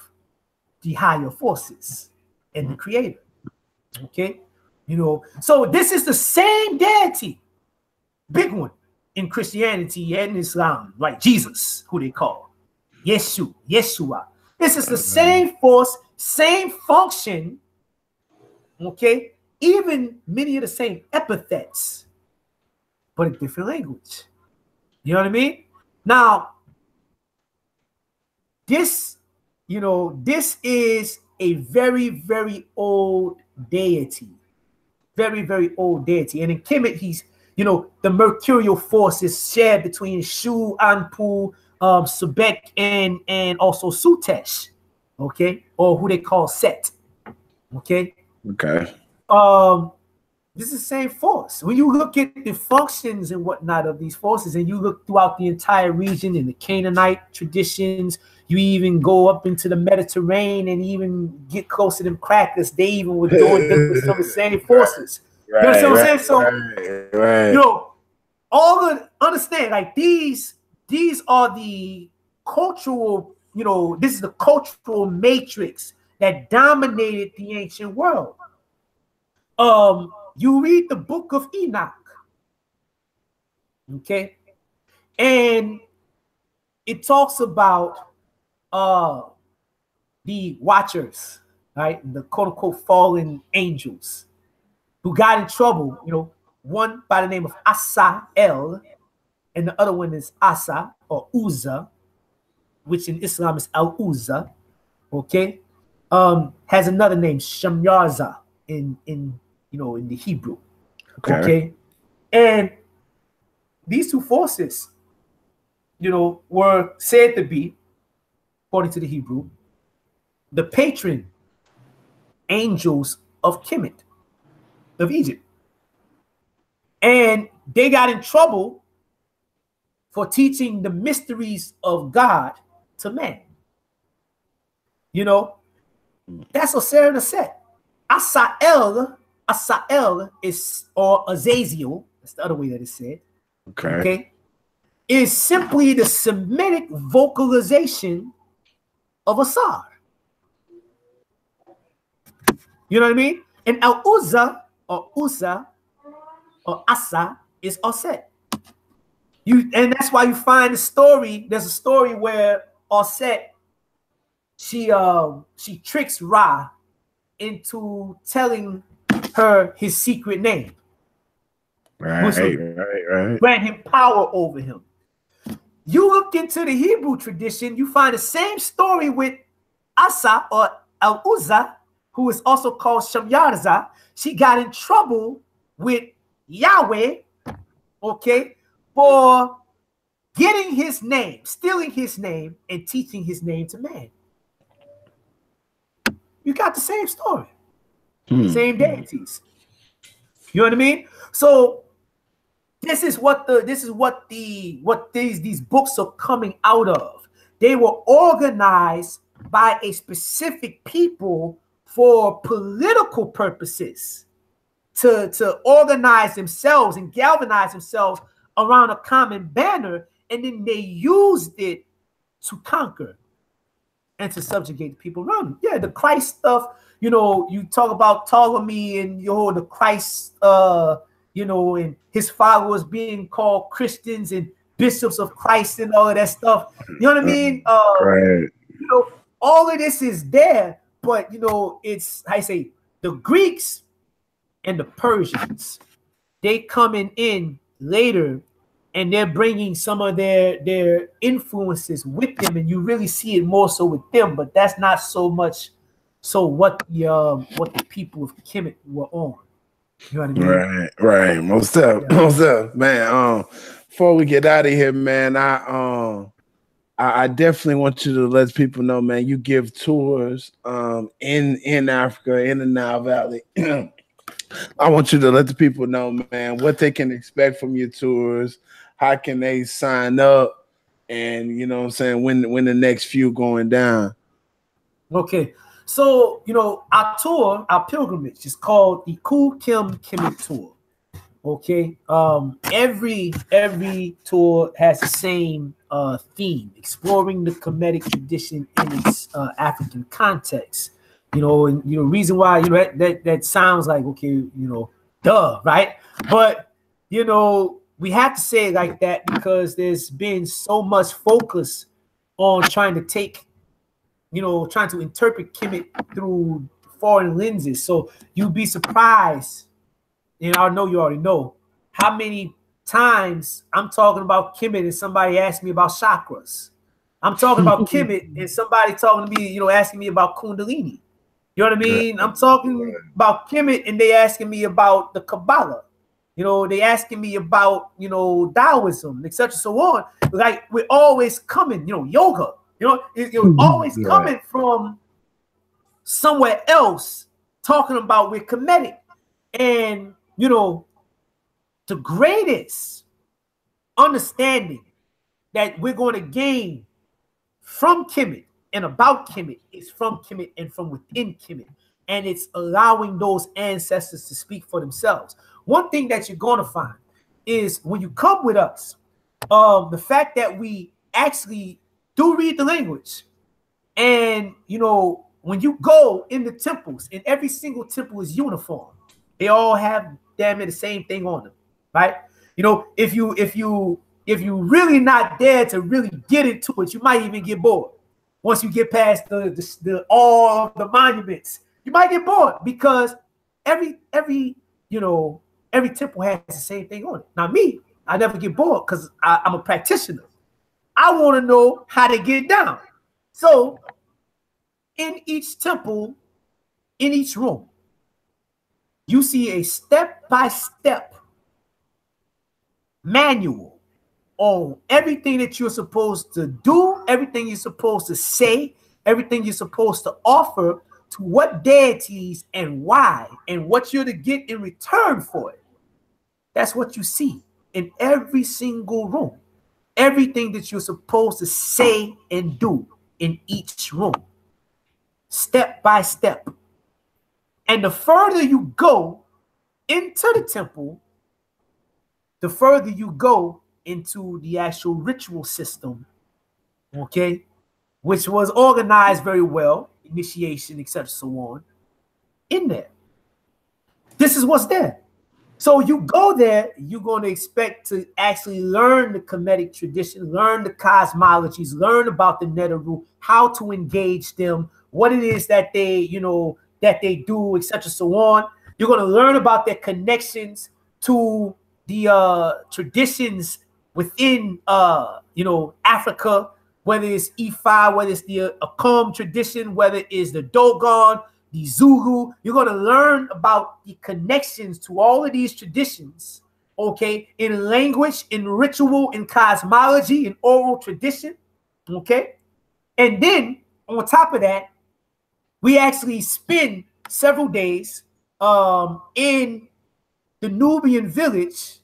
the higher forces and the creator. Okay, you know, so this is the same deity, big one in Christianity and Islam, right? Jesus, who they call Yeshua. This is the same force, same function. Okay, even many of the same epithets, but a different language. You know what I mean? Now, this, you know, this is a very, very old deity. Very, very old deity. And in Kemet, he's, you know, the mercurial force is shared between Shu, Anpu, Sebek, and also Sutesh. Okay? Or who they call Set. Okay? Okay. This is the same force. When you look at the functions and whatnot of these forces, and you look throughout the entire region in the Canaanite traditions, you even go up into the Mediterranean and even get close to them crackers. They even were doing with some of the same forces. Right, you understand what I'm saying? So, right. you know, all the understand, like these are the cultural, you know, this is the cultural matrix that dominated the ancient world. You read the book of Enoch, okay, and it talks about the watchers, right, the quote-unquote fallen angels who got in trouble, you know, one by the name of Asa-El, and the other one is Asa or Uza, which in Islam is Al-Uzza, okay? has another name, Shamyarza, in the Hebrew. Okay. And these two forces, were said to be, according to the Hebrew, the patron angels of Kemet, of Egypt. And they got in trouble for teaching the mysteries of God to man. That's Osiris and Set. Asael is, or Azazel, that's the other way that it's said. Okay. Is simply the Semitic vocalization of Asar. You know what I mean? And Al-Uzza or Uza or Asa is Oset. And that's why you find the story. There's a story where Oset, she tricks Ra into telling her his secret name. Right. Grant him power over him. You look into the Hebrew tradition, you find the same story with Asa or Al-Uzza, who is also called Shamyarza. She got in trouble with Yahweh, okay, for getting his name, stealing his name, and teaching his name to man. You got the same story, same deities. You know what I mean? So this is what these books are coming out of. They were organized by a specific people for political purposes, to organize themselves and galvanize themselves around a common banner, and then they used it to conquer and to subjugate the people around them. Yeah, the Christ stuff, you talk about Ptolemy and the Christ, and his followers being called Christians and bishops of Christ and all of that stuff. You know what I mean? Right. All of this is there, but it's, I say, the Greeks and the Persians, they coming in later, and they're bringing some of their influences with them, and you really see it more so with them. But that's not so much so what the people of Kemet were on. You know what I mean? Right. Most up, man. Before we get out of here, man, I definitely want you to let people know, man, you give tours in Africa, in the Nile Valley. I want you to let the people know, man, what they can expect from your tours. How can they sign up? And when the next few going down. Okay. So, our tour, our pilgrimage is called the Kemet Tour. Okay. Every tour has the same theme, exploring the Kemetic tradition in its African context. Reason why that sounds like, okay, duh, right? But we have to say it like that because there's been so much focus on trying to interpret Kemet through foreign lenses. So you'd be surprised, and I know you already know, how many times I'm talking about Kemet and somebody asks me about chakras. I'm talking about Kemet and somebody talking to me, asking me about Kundalini. You know what I mean? I'm talking about Kemet and they asking me about the Kabbalah. They asking me about, Taoism, etc. so on. Like, we're always coming, yoga. You're always coming from somewhere else, talking about we're Kemetic. And, the greatest understanding that we're going to gain from Kemet and about Kemet is from Kemet and from within Kemet. And it's allowing those ancestors to speak for themselves. One thing that you're going to find is when you come with us, the fact that we actually do read the language. And, when you go in the temples, and every single temple is uniform, they all have damn near the same thing on them, right? If you really not there to really get into it, you might even get bored. Once you get past all of the monuments, you might get bored because every temple has the same thing on it. Now me, I never get bored because I'm a practitioner. I want to know how to get down. So in each temple, in each room, you see a step-by-step manual on everything that you're supposed to do, everything you're supposed to say, everything you're supposed to offer to what deities and why, and what you're to get in return for it. That's what you see in every single room. Everything that you're supposed to say and do in each room, step by step. And the further you go into the temple, the further you go into the actual ritual system, okay, which was organized very well, initiation, etc., so on, in there. This is what's there. So you go there, you're going to expect to actually learn the Kemetic tradition, learn the cosmologies, learn about the Neteru, how to engage them, what it is that they, you know, that they do, etc., so on. You're going to learn about their connections to the traditions within, you know, Africa, whether it's Ifa, whether it's the Akom tradition, whether it's the Dogon, the Zulu. You're going to learn about the connections to all of these traditions, okay, in language, in ritual, in cosmology, in oral tradition, okay? And then, on top of that, we actually spend several days in the Nubian village,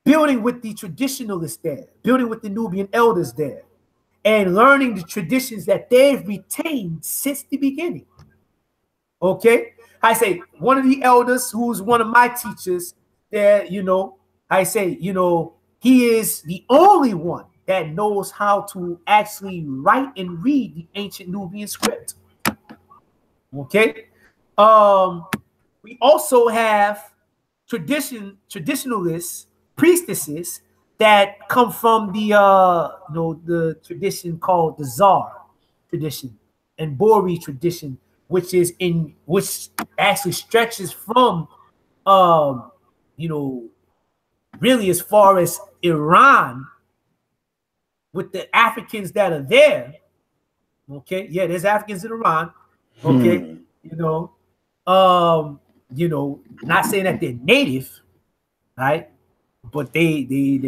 building with the traditionalists there, building with the Nubian elders there, and learning the traditions that they've retained since the beginning. Okay? I say, one of the elders, who's one of my teachers there, you know, I say, you know, he is the only one that knows how to actually write and read the ancient Nubian script. Okay? We also have traditionalists, priestesses that come from the you know, the tradition called the Tsar tradition and Bori tradition, which actually stretches from you know, really as far as Iran, with the Africans that are there. Okay, yeah, there's Africans in Iran. Okay, you know, not saying that they're native, right? But they're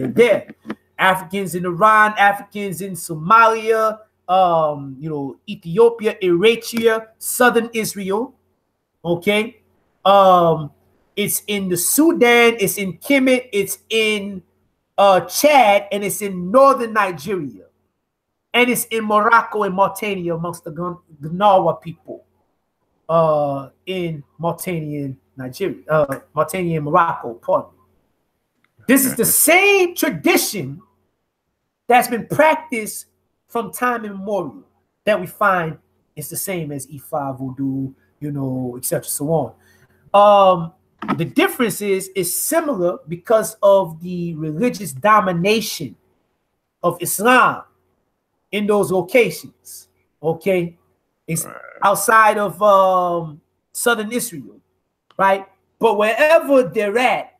there. Africans in Iran, Africans in Somalia, you know, Ethiopia, Eritrea, southern Israel. Okay. It's in the Sudan, it's in Kemet, it's in Chad, and it's in northern Nigeria. And it's in Morocco and Mauritania amongst the Gnawa people in Mauritania and Nigeria, Mauritania and Morocco, pardon me. This is the same tradition that's been practiced from time immemorial that we find it's the same as Ifa, Voodoo, you know, etc., so on. The difference is similar because of the religious domination of Islam in those locations. Okay, it's outside of southern Israel, right? But wherever they're at,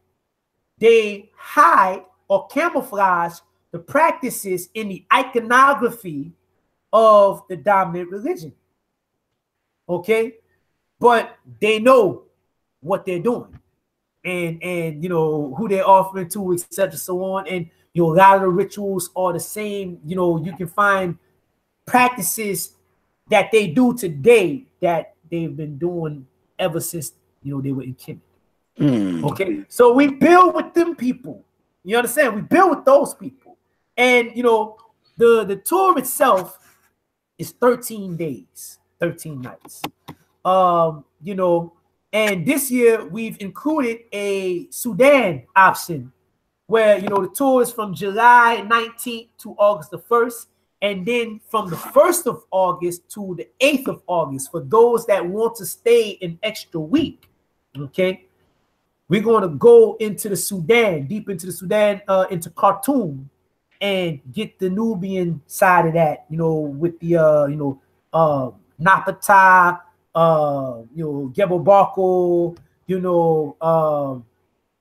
they hide or camouflage the practices in the iconography of the dominant religion. Okay, but they know what they're doing, and you know who they're offering to, etc., so on. And you know, a lot of the rituals are the same. You know, you can find practices that they do today that they've been doing ever since, you know, they were in Kemet. Okay, so we build with them people. You understand? We build with those people, and you know, the tour itself is 13 days, 13 nights. You know, and this year we've included a Sudan option, where you know the tour is from July 19th to August the 1st, and then from the 1st of August to the 8th of August for those that want to stay an extra week. Okay. We're going to go into the Sudan, deep into the Sudan, into Khartoum, and get the Nubian side of that, you know, with the, you know, Napata, you know, Gebel Barko, you know,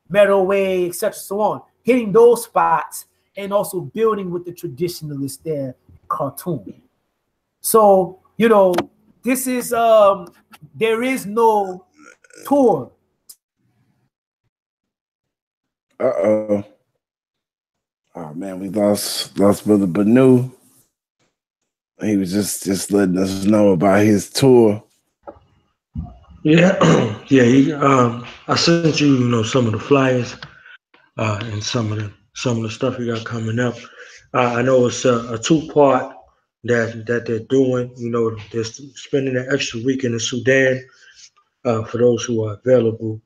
Meadoway, etc., so on. Hitting those spots and also building with the traditionalists there, Khartoum. So, you know, this is there is no tour. Uh-oh. Oh man, we lost Brother Benu. He was just letting us know about his tour. Yeah, yeah. I sent you, some of the flyers and some of the stuff you got coming up. I know it's a two-part that they're doing. They're spending an extra week in the Sudan for those who are available.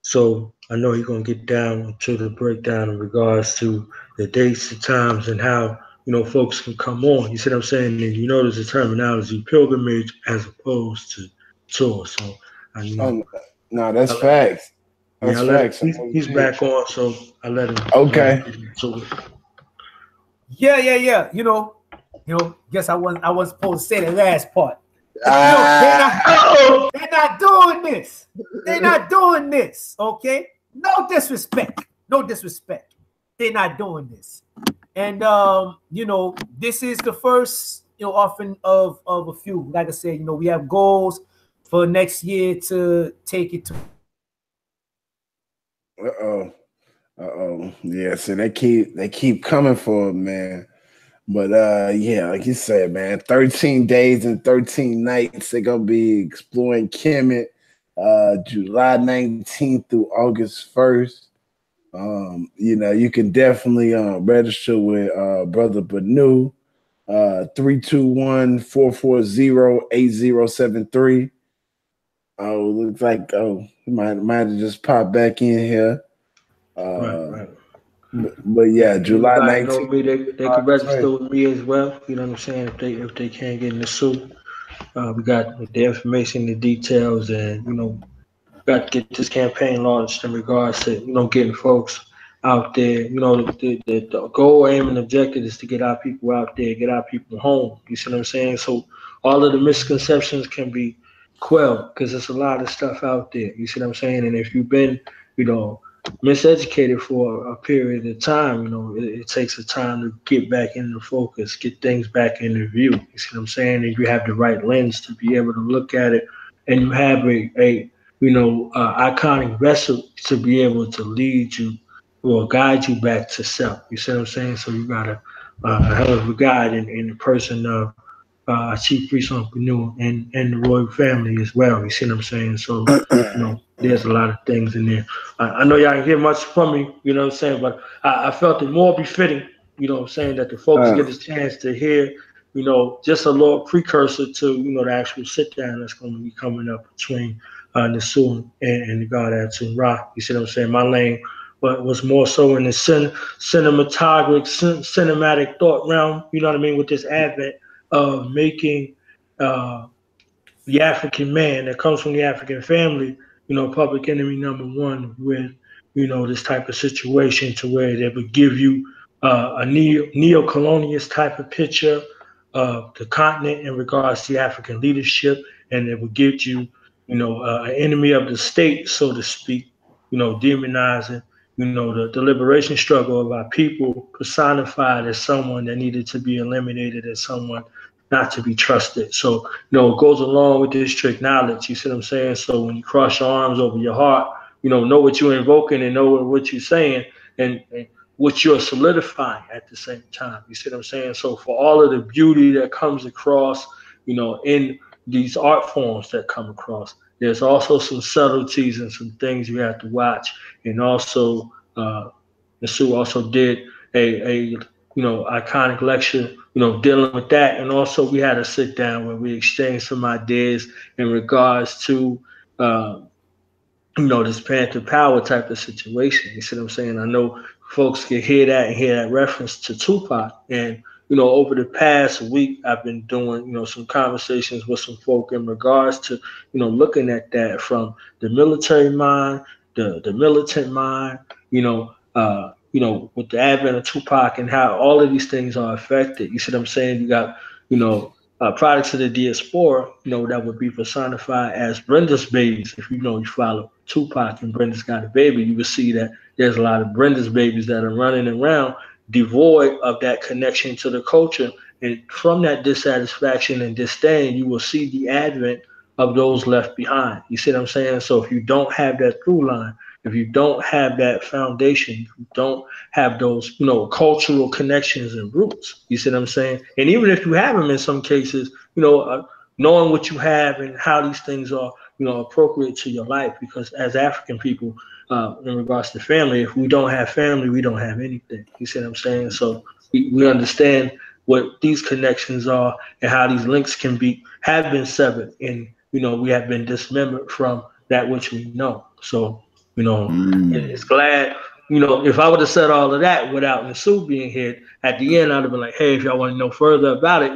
So I know he's gonna get down to the breakdown in regards to the dates, the times, and how folks can come on. You see what I'm saying? And you notice the terminology pilgrimage as opposed to tour. So Oh no, that's I, facts. yeah, That's I let facts. him. He's back on, so I let him. Okay. So Yeah. Guess I wasn't supposed to say the last part. They're not doing this. They're not doing this. Okay. No disrespect. No disrespect. They're not doing this. And this is the first, often of a few. Like I said, we have goals for next year to take it to. Yeah, so they keep coming for him, man. But yeah, like you said, man, 13 days and 13 nights. They're gonna be exploring Kemet, July 19th through August 1st. You can definitely register with Brother Benu, 321-440-8073. Oh, looks like he might have just popped back in here. right. But yeah, July Anybody 19th. know me, they can register with me as well. You know what I'm saying? If they can't get in the suit, we got the information, the details, and got to get this campaign launched in regards to getting folks out there. The goal, aim, and objective is to get our people out there, get our people home. You see what I'm saying? So all of the misconceptions can be quelled because there's a lot of stuff out there. You see what I'm saying? And if you've been, miseducated for a period of time, it takes a time to get back into focus, get things back into view. You see what I'm saying? And you have the right lens to be able to look at it, and you have a iconic vessel to be able to lead you or guide you back to self. You see what I'm saying? So you got a hell of a guide in the person of Chief Priest Aankh Benu and the royal family as well. You see what I'm saying? So, there's a lot of things in there. I know y'all can hear much from me, you know what I'm saying, but I felt it more befitting, you know what I'm saying, that the folks get a chance to hear, just a little precursor to, the actual sit down that's going to be coming up between Nasu and the God Atum Ra. You see what I'm saying? My lane was more so in the cinematic thought realm, you know what I mean, with this advent of making the African man that comes from the African family, public enemy number one with, this type of situation to where they would give you a neo-colonialist type of picture of the continent in regards to African leadership, and it would get you, an enemy of the state, so to speak, demonizing, the liberation struggle of our people personified as someone that needed to be eliminated, as someone not to be trusted. So, it goes along with this trick knowledge. You see what I'm saying? So when you cross your arms over your heart, know what you're invoking and know what you're saying and what you're solidifying at the same time. You see what I'm saying? So for all of the beauty that comes across, in these art forms that come across, there's also some subtleties and some things you have to watch. And also, Nasu also did a iconic lecture, dealing with that. And also we had a sit down where we exchanged some ideas in regards to, this Panther power type of situation. You see what I'm saying? I know folks can hear that and hear that reference to Tupac. And, over the past week, I've been doing, some conversations with some folk in regards to, looking at that from the military mind, the militant mind, with the advent of Tupac and how all of these things are affected. You see what I'm saying? You got, products of the diaspora, that would be personified as Brenda's babies. If you follow Tupac and Brenda's Got a Baby, you would see that there's a lot of Brenda's babies that are running around devoid of that connection to the culture. And from that dissatisfaction and disdain, you will see the advent of those left behind. You see what I'm saying? So if you don't have that through line, if you don't have that foundation, if you don't have those, cultural connections and roots, you see what I'm saying? And even if you have them in some cases, knowing what you have and how these things are, appropriate to your life. Because as African people, in regards to family, if we don't have family, we don't have anything. You see what I'm saying? So we understand what these connections are and how these links have been severed, and we have been dismembered from that which we know. So it's glad. If I would have said all of that without Nasu being here, at the end I'd have been like, hey, if y'all want to know further about it,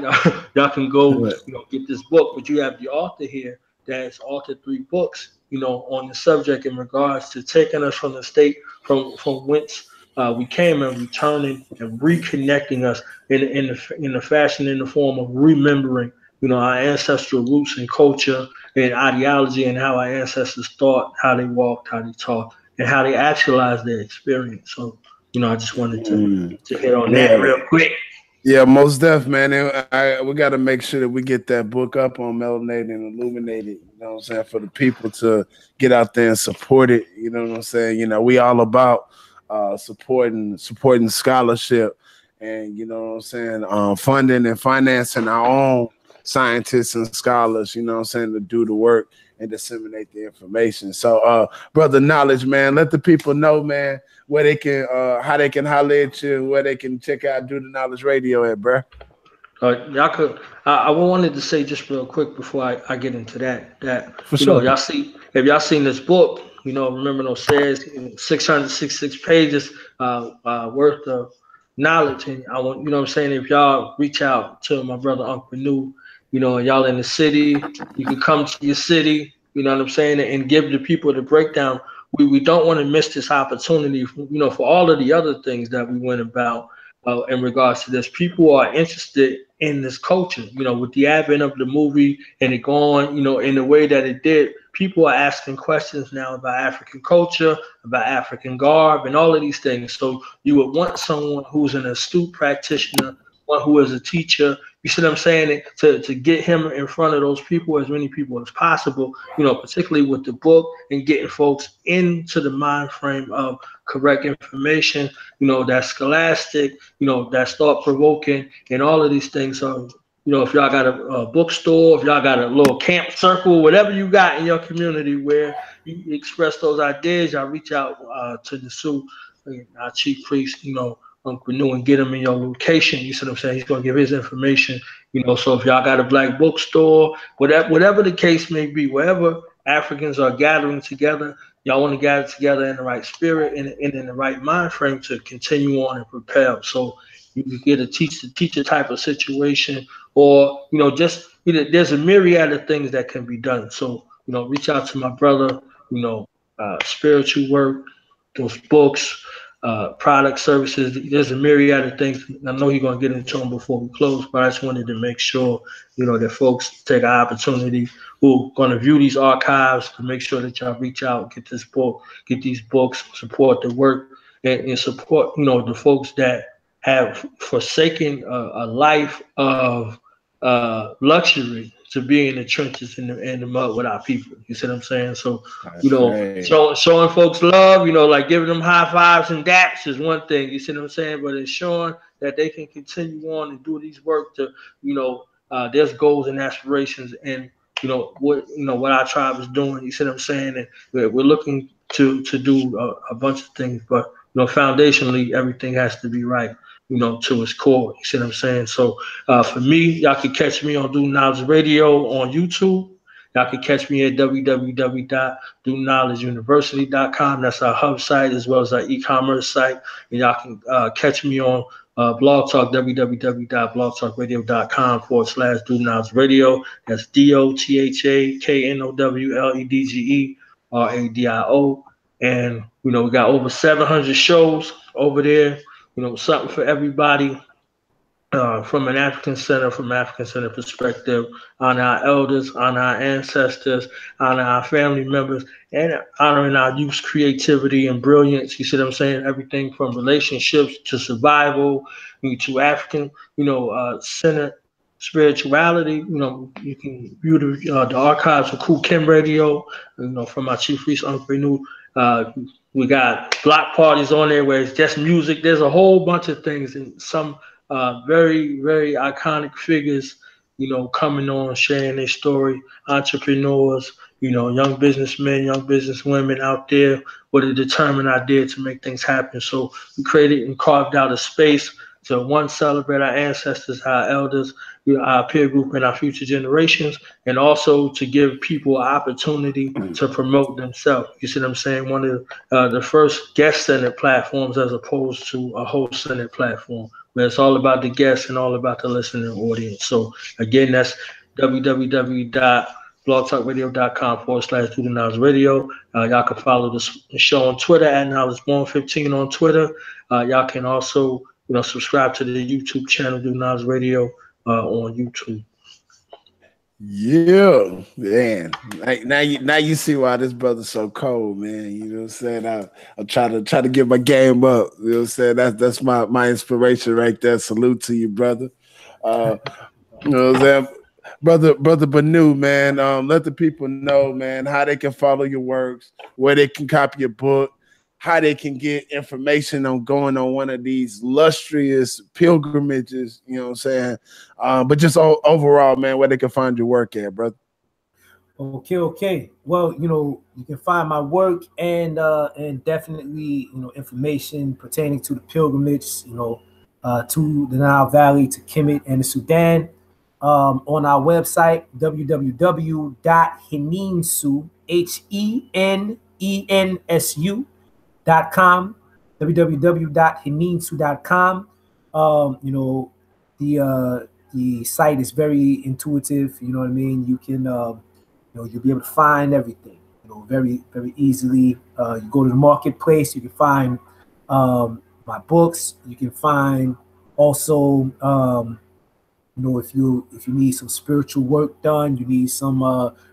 y'all can go, get this book. But you have the author here that's authored 3 books, on the subject in regards to taking us from the state from whence we came and returning and reconnecting us in the fashion, in the form of remembering, our ancestral roots and culture and ideology, and how our ancestors thought, how they walked, how they talked, and how they actualized their experience. So, I just wanted to hit on that real quick. Yeah, most def, man. And we got to make sure that we get that book up on Melanated and Illuminated, you know what I'm saying, for the people to get out there and support it. You know what I'm saying? We all about supporting scholarship and, you know what I'm saying, funding and financing our own scientists and scholars, you know what I'm saying, to do the work and disseminate the information. So, brother Knowledge, man, let the people know, man, where they can, how they can holler at you, where they can check out Do the Knowledge Radio at, bro. Y'all could. I wanted to say just real quick before I get into that For sure. if y'all seen this book, remember those says 666 pages worth of knowledge, and I want, what I'm saying, if y'all reach out to my brother Aankh Benu, and y'all in the city, you can come to your city, you know what I'm saying, and give the people the breakdown. We don't want to miss this opportunity, for all of the other things that we went about. In regards to this, people are interested in this culture. With the advent of the movie and it going, in the way that it did, people are asking questions now about African culture, about African garb, and all of these things. So you would want someone who's an astute practitioner, one who is a teacher. You see what I'm saying? To get him in front of those people, as many people as possible, particularly with the book, and getting folks into the mind frame of correct information, that's scholastic, that's thought provoking, and all of these things. So, if y'all got a bookstore, if y'all got a little camp circle, whatever you got in your community where you express those ideas, y'all reach out to the Sioux, our chief priest, Aankh Benu, and get him in your location. You see what I'm saying? He's gonna give his information. So if y'all got a black bookstore, whatever the case may be, wherever Africans are gathering together, y'all want to gather together in the right spirit and in the right mind frame to continue on and propel. So you can get a teacher type of situation, or just there's a myriad of things that can be done. So reach out to my brother. Spiritual work, those books, product services. There's a myriad of things. I know you're gonna get into them before we close, but I just wanted to make sure that folks take an opportunity who are gonna view these archives to make sure that y'all reach out, get this book, get these books, support the work, and support the folks that have forsaken a life of luxury to be in the trenches in the mud with our people. You see what I'm saying? So, showing folks love, like giving them high fives and daps is one thing. You see what I'm saying? But ensuring that they can continue on and do these work to, there's goals and aspirations, and what our tribe is doing. You see what I'm saying? And we're looking to do a bunch of things, but foundationally, everything has to be right, to its core. You see what I'm saying? So for me, y'all can catch me on Do Knowledge Radio on YouTube. Y'all can catch me at www.doknowledgeuniversity.com. That's our hub site as well as our e-commerce site. And y'all can catch me on Blog Talk, www.blogtalkradio.com/Do Knowledge Radio. That's DOTHAKNOWLEDGERADIO. And, we got over 700 shows over there, something for everybody. from an African Center perspective, on our elders, on our ancestors, on our family members, and honoring our youth's creativity and brilliance. You see what I'm saying? Everything from relationships to survival, to African, center spirituality. You can view the archives of Cool Kim Radio. From our chief priest Aankh Benu. We got block parties on there where it's just music. There's a whole bunch of things, and some very, very iconic figures, coming on, sharing their story, entrepreneurs, young businessmen, young businesswomen out there with a determined idea to make things happen. So we created and carved out a space to one, celebrate our ancestors, our elders, our peer group, and our future generations, and also to give people an opportunity to promote themselves. You see what I'm saying? One of the first guest-centered platforms as opposed to a host-centered platform, where it's all about the guests and all about the listening audience. So again, that's www.blogtalkradio.com/Do the Radio. Y'all can follow the show on Twitter at KnowledgeBorn15 on Twitter. Y'all can also subscribe to the YouTube channel Do Knowledge Radio on YouTube. Yeah, man. Now you see why this brother's so cold, man. You know what I'm saying? I'm trying to get my game up. You know what I'm saying? That's my inspiration right there. Salute to you, brother. You know what I'm saying? Brother Benu, man. Let the people know, man, how they can follow your works, where they can copy your book, how they can get information on going on one of these lustrous pilgrimages, you know what I'm saying? But just overall, man, where they can find your work at, brother. Okay. Well, you can find my work and definitely, information pertaining to the pilgrimage, to the Nile Valley, to Kemet and the Sudan, on our website, www.henensu, HENENSU.com, www.henensu.com. The site is very intuitive. You know what I mean? You can, you'll be able to find everything, very, very easily. You go to the marketplace, you can find my books. You can find also, if you need some spiritual work done, you need some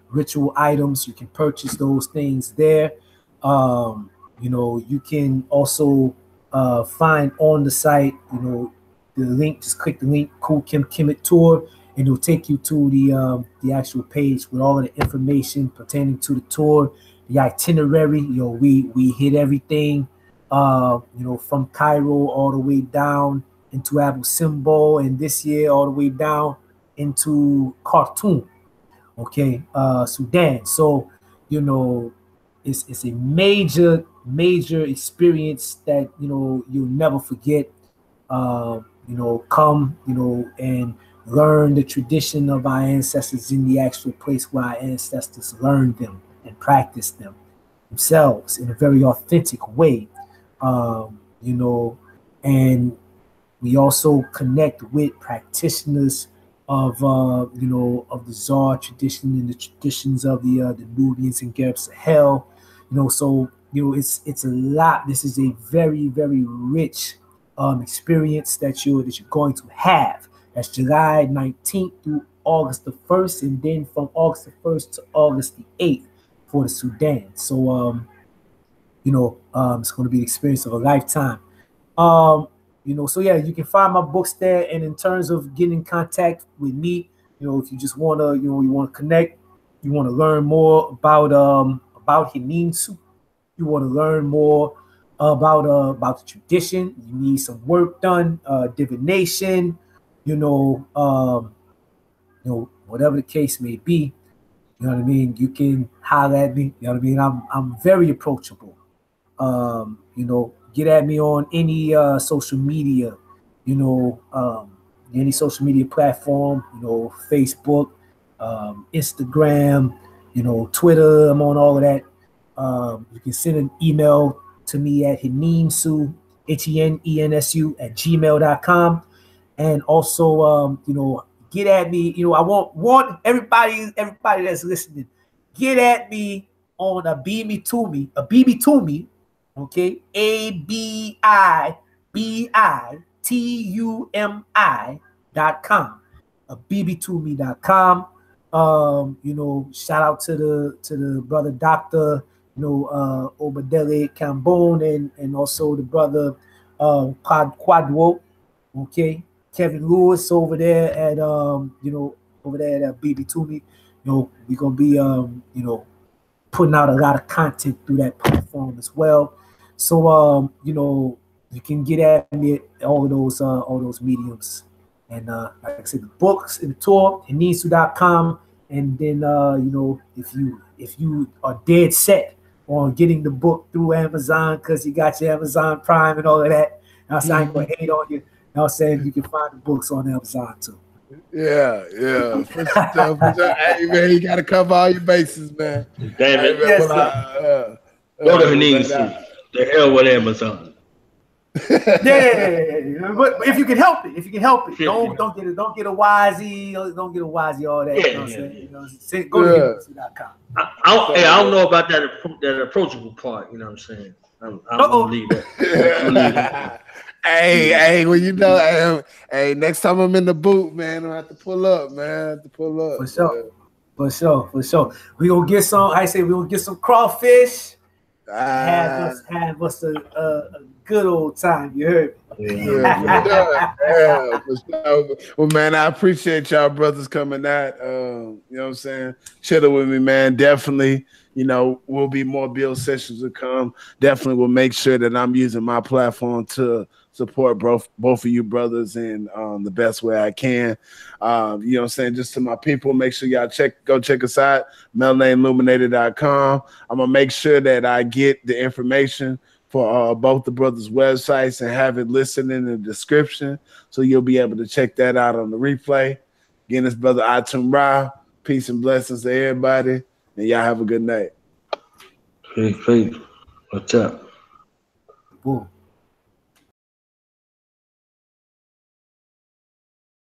ritual items, you can purchase those things there. You can also find on the site, the link. Just click the link, Cool Kim Kemet Tour, and it'll take you to the actual page with all of the information pertaining to the tour, the itinerary. We hit everything, from Cairo all the way down into Abu Simbel, and this year all the way down into Khartoum, Sudan. So, it's a major experience that, you'll never forget. Come, and learn the tradition of our ancestors in the actual place where our ancestors learned them and practiced them themselves in a very authentic way. And we also connect with practitioners of of the Zar tradition and the traditions of the Nubians and Garib Sahel. So it's a lot. This is a very, very rich experience that you're going to have. That's July 19th through August the 1st, and then from August the 1st to August the 8th for the Sudan. So it's going to be the experience of a lifetime. So yeah, you can find my books there. And in terms of getting in contact with me, if you just want to, you want to connect, you want to learn more about Henensu, you want to learn more about the tradition, you need some work done, divination, whatever the case may be, you know what I mean, you can holler at me. You know what I mean? I'm very approachable. Get at me on any social media, any social media platform, Facebook, Instagram, Twitter. I'm on all of that. You can send an email to me at henensu, HENENSU @gmail.com. And also, get at me. I want everybody that's listening, get at me on a BB to me, ABIBITUMI bb2me.com. You know, shout out to the brother Dr. Obadele Cambone and also the brother Quadwo, okay, Kevin Lewis over there at over there at BB2Me. You know, we're gonna be putting out a lot of content through that platform as well. So you know, you can get at me at all those mediums. And like I said, the books and the tour, anisu.com. And then you know, if you are dead set on getting the book through Amazon because you got your Amazon Prime and all of that, I ain't gonna hate on you. I'm saying you can find the books on Amazon too. Yeah. For sure. Hey man, you gotta cover all your bases, man. Damn it. Yes, Go to Anisu. The hell with Amazon. Yeah, but if you can help it, don't get a YZ, don't get a YZ, all that. You know what I'm saying? You know, go to anisu.com. I don't know about that approachable part. You know what I'm saying? I'm gonna leave that. Hey, well, you know, hey, next time I'm in the booth, man, I have to pull up, man. For sure. We gonna get some. I say we gonna get some crawfish. Have us a good old time. You heard me? Yeah, for sure. Well, man, I appreciate y'all brothers coming out. You know what I'm saying? Chilling with me, man. Definitely. You know, will be more build sessions to come. Definitely will make sure that I'm using my platform to support both of you brothers in the best way I can. You know what I'm saying? Just to my people, make sure y'all go check us out, Melanated.com. I'm going to make sure that I get the information for both the brothers' websites and have it listed in the description. So you'll be able to check that out on the replay. Again, this brother Aankh Benu. Peace and blessings to everybody. And y'all have a good night. Peace. What's up? Boom.